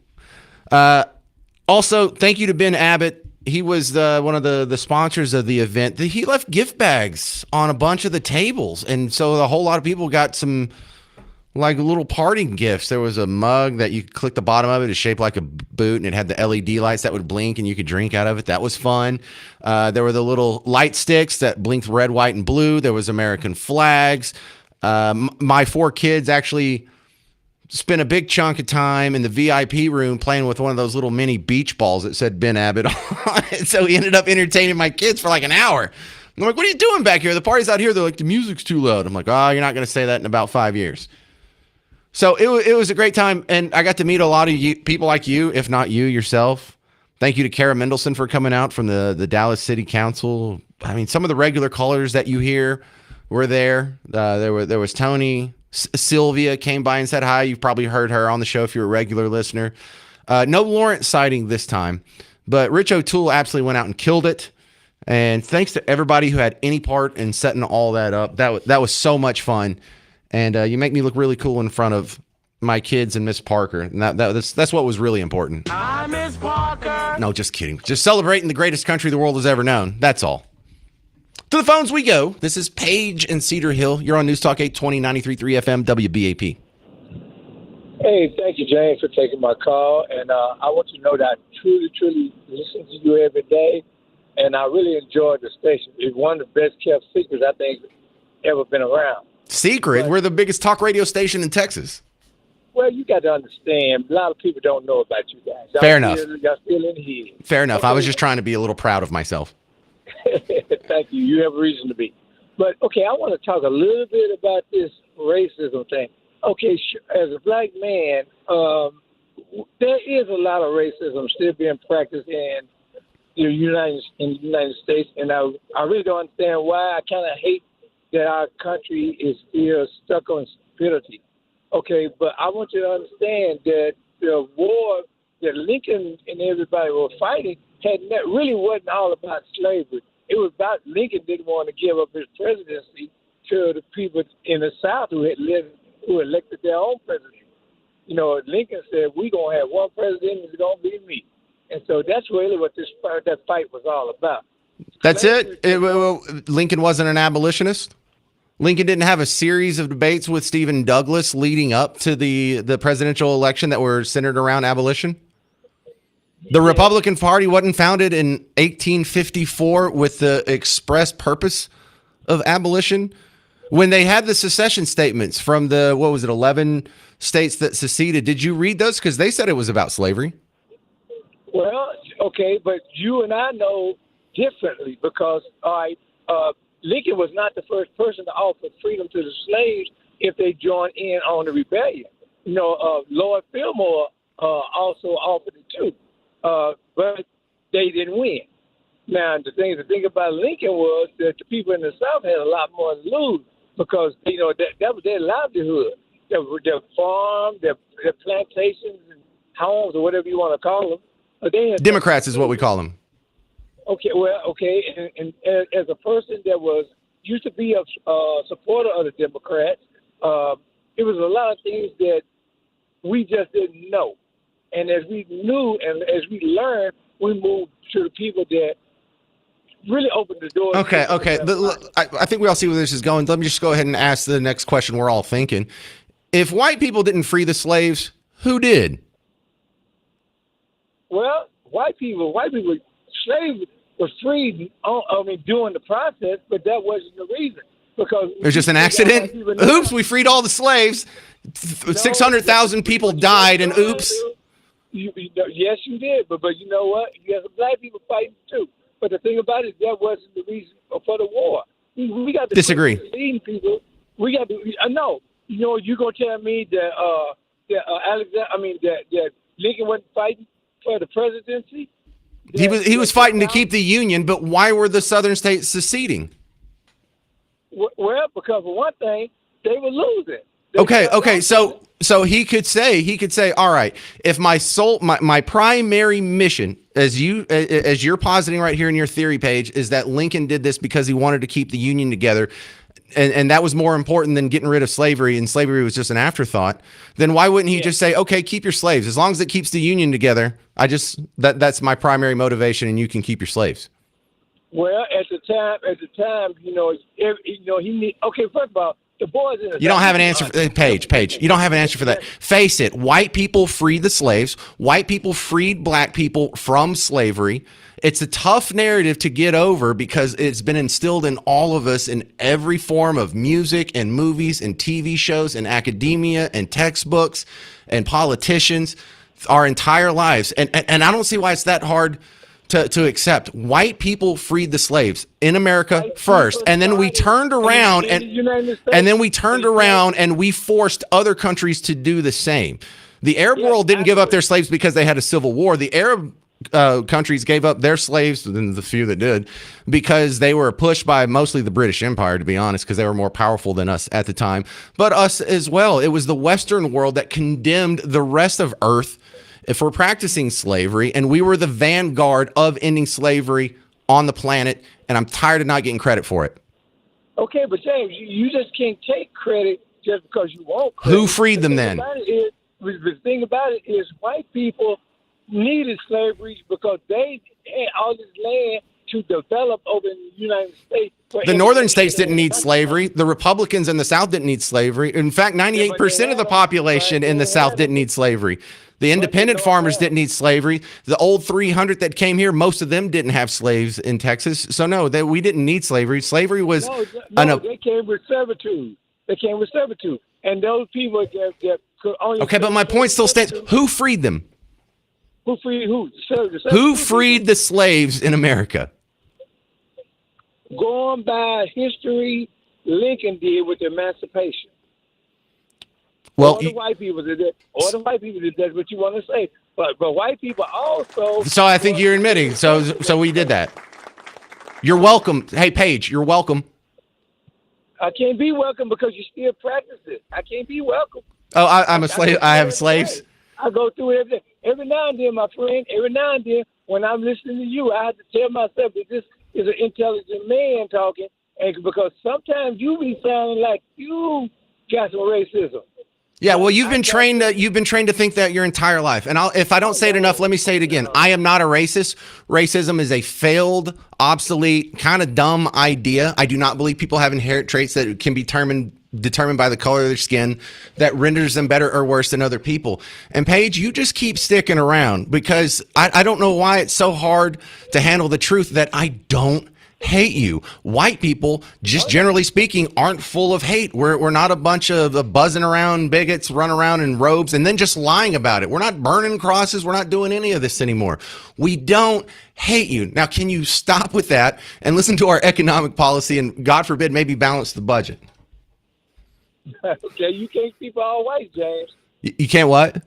Also, thank you to Ben Abbott. He was one of the sponsors of the event. He left gift bags on a bunch of the tables, and so a whole lot of people got some like little parting gifts. There was a mug that you could click the bottom of it. It's shaped like a boot, and it had the LED lights that would blink, and you could drink out of it. That was fun. There were the little light sticks that blinked red, white, and blue. There was American flags. My 4 kids actually spent a big chunk of time in the VIP room playing with one of those little mini beach balls that said Ben Abbott on it. So he ended up entertaining my kids for like an hour. I'm like, what are you doing back here? The party's out here. They're like, the music's too loud. I'm like, oh, you're not going to say that in about 5 years. So it was a great time, and I got to meet a lot of people like you, if not you yourself. Thank you to Kara Mendelson for coming out from the Dallas City Council. I mean, some of the regular callers that you hear were there. There was Tony. Sylvia came by and said hi. You've probably heard her on the show if you're a regular listener. No Lawrence sighting this time, but Rich O'Toole absolutely went out and killed it. And thanks to everybody who had any part in setting all that up. That was so much fun. And you make me look really cool in front of my kids and Miss Parker. And that's what was really important. Hi, Miss Parker. No, just kidding. Just celebrating the greatest country the world has ever known. That's all. To the phones we go. This is Paige in Cedar Hill. You're on News Talk 820, 93.3 FM, WBAP. Hey, thank you, James, for taking my call. And I want you to know that I truly listen to you every day. And I really enjoy the station. It's one of the best kept secrets I think ever been around. Secret? We're the biggest talk radio station in Texas. Well, you got to understand, a lot of people don't know about you guys. Fair enough. Y'all still in here. Fair enough. I was just trying to be a little proud of myself. Thank you. You have a reason to be. But, okay, I want to talk a little bit about this racism thing. Okay, as a black man, there is a lot of racism still being practiced in the United States, and I really don't understand why. I kind of hate that our country is still stuck on stupidity. Okay, but I want you to understand that the war that Lincoln and everybody were fighting really wasn't all about slavery. It was about Lincoln didn't want to give up his presidency to the people in the South who elected their own president. You know, Lincoln said, we're going to have one president, and it's going to be me. And so that's really what that fight was all about. That's it? Lincoln wasn't an abolitionist? Lincoln didn't have a series of debates with Stephen Douglas leading up to the presidential election that were centered around abolition? The Republican Party wasn't founded in 1854 with the express purpose of abolition? When they had the secession statements from 11 states that seceded, did you read those? Because they said it was about slavery. Well, okay, but you and I know differently because, Lincoln was not the first person to offer freedom to the slaves if they joined in on the rebellion. You know, Lord Fillmore also offered it too, but they didn't win. Now, the thing about Lincoln was that the people in the South had a lot more to lose because, you know, that was their livelihood. Their farm, their plantations and homes or whatever you want to call them. Democrats is what we call them. Okay, well, okay, and as a person that used to be a supporter of the Democrats, it was a lot of things that we just didn't know. And as we knew and as we learned, we moved to the people that really opened the door. Okay. I think we all see where this is going. Let me just go ahead and ask the next question we're all thinking. If white people didn't free the slaves, who did? Well, white people, slaves was freed, during the process, but that wasn't the reason. Because it was just an accident? Oops, we freed all the slaves. 600,000 people died, and oops. Yes, you did. But you know what? You have some black people fighting too. But the thing about it, that wasn't the reason for the war. We got to disagree. Leading people We got to. I know. You know, you gonna tell me that Lincoln wasn't fighting for the presidency? He was fighting to keep the Union, but why were the Southern states seceding? Well, because for one thing, they were losing. Okay. So he could say, all right, if my primary mission, as you're positing right here in your theory page, is that Lincoln did this because he wanted to keep the Union together, and that was more important than getting rid of slavery, and slavery was just an afterthought, then why wouldn't he just say, okay, keep your slaves, as long as it keeps the Union together? That's my primary motivation, and you can keep your slaves. Well, at the time, he need. Okay, first of all, the boys in the. You don't have an answer for Page. You don't have an answer for that. Face it. White people freed the slaves. White people freed black people from slavery. It's a tough narrative to get over because it's been instilled in all of us in every form of music and movies and TV shows and academia and textbooks and politicians our entire lives. And I don't see why it's that hard to accept. White people freed the slaves in America first, and then we turned around and we forced other countries to do the same. The Arab world didn't give up their slaves because they had a civil war. The Arab countries gave up their slaves, and the few that did, because they were pushed by mostly the British Empire, to be honest, because they were more powerful than us at the time, but us as well. It was the Western world that condemned the rest of Earth for practicing slavery, and we were the vanguard of ending slavery on the planet, and I'm tired of not getting credit for it. Okay, but James, you just can't take credit just because you want credit. Who freed them then? The thing about it is white people needed slavery because they had all this land to develop over in the United States. The northern states didn't need slavery. The Republicans in the South didn't need slavery. In fact, 98% of the population in the South didn't need slavery. The independent farmers didn't need slavery. The old 300 that came here, most of them didn't have slaves in Texas. So no, we didn't need slavery. Slavery was they came with servitude. And those people that could only. Okay, but my point still stands. Who freed them? Who freed who? Who freed the slaves in America? Going by history, Lincoln did with emancipation. Well, all the white people did that. All the white people did that. What you want to say? But white people also. So I think you're admitting. So we did that. You're welcome. Hey, Paige, you're welcome. I can't be welcome because you still practice it. I can't be welcome. Oh, I'm a slave. I have slaves. I go through it every day. Every now and then, my friend, when I'm listening to you, I have to tell myself that this is an intelligent man talking, and because sometimes you be sounding like you got some racism. Yeah, well, you've been trained to think that your entire life. And if I don't say it enough, let me say it again. I am not a racist. Racism is a failed, obsolete, kind of dumb idea. I do not believe people have inherent traits that can be determined by the color of their skin that renders them better or worse than other people. And Paige, you just keep sticking around because I don't know why it's so hard to handle the truth that I don't hate you. White people, just generally speaking, aren't full of hate. We're not a bunch of buzzing around bigots, run around in robes and then just lying about it. We're not burning crosses. We're not doing any of this anymore. We don't hate you. Now, can you stop with that and listen to our economic policy and, God forbid, maybe balance the budget? Okay, you can't speak for all whites, James. You can't what?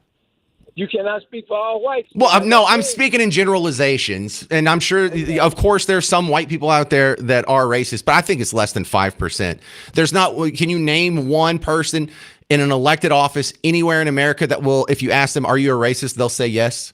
You cannot speak for all whites. Well, no, I'm speaking in generalizations, and I'm sure, of course, there's some white people out there that are racist, but I think it's less than 5%. There's not. Can you name one person in an elected office anywhere in America that will, if you ask them, "Are you a racist?" they'll say yes?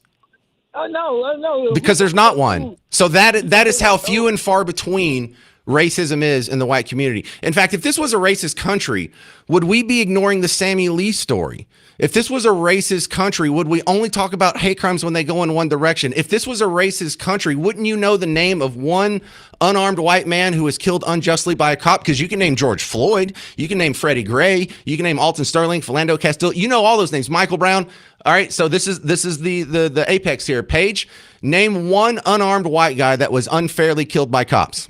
No. Because there's not one. So that is how few and far between racism is in the white community. In fact, if this was a racist country, would we be ignoring the Sammy Lee story? If this was a racist country, would we only talk about hate crimes when they go in one direction? If this was a racist country, wouldn't you know the name of one unarmed white man who was killed unjustly by a cop? Because you can name George Floyd, you can name Freddie Gray, you can name Alton Sterling, Philando Castile, you know all those names, Michael Brown. All right, so this is the apex here. Paige, name one unarmed white guy that was unfairly killed by cops.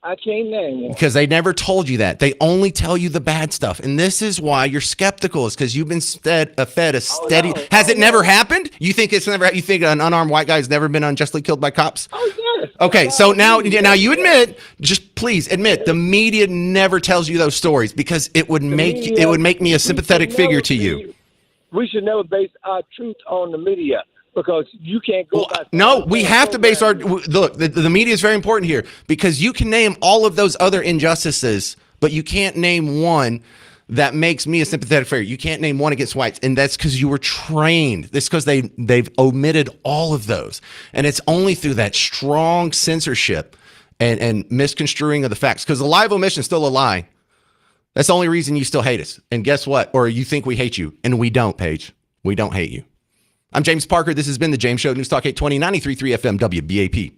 I can't name one. Because they never told you that. They only tell you the bad stuff. And this is why you're skeptical, is because you've been fed a steady. Has it never happened? You think it's never? You think an unarmed white guy's never been unjustly killed by cops? Oh, honest. Okay, so now you admit, just please admit, the media never tells you those stories because it would make me a sympathetic figure to you. We should never base our truth on the media because you can't go by. No, we have to base our look. The media is very important here because you can name all of those other injustices, but you can't name one that makes me a sympathetic figure. You can't name one against whites, and that's because you were trained. That's because they've omitted all of those, and it's only through that strong censorship and misconstruing of the facts. Because the lie of omission is still a lie. That's the only reason you still hate us. And guess what? Or you think we hate you, and we don't, Paige. We don't hate you. I'm James Parker. This has been the James Show. News Talk 820 93.3 FM WBAP.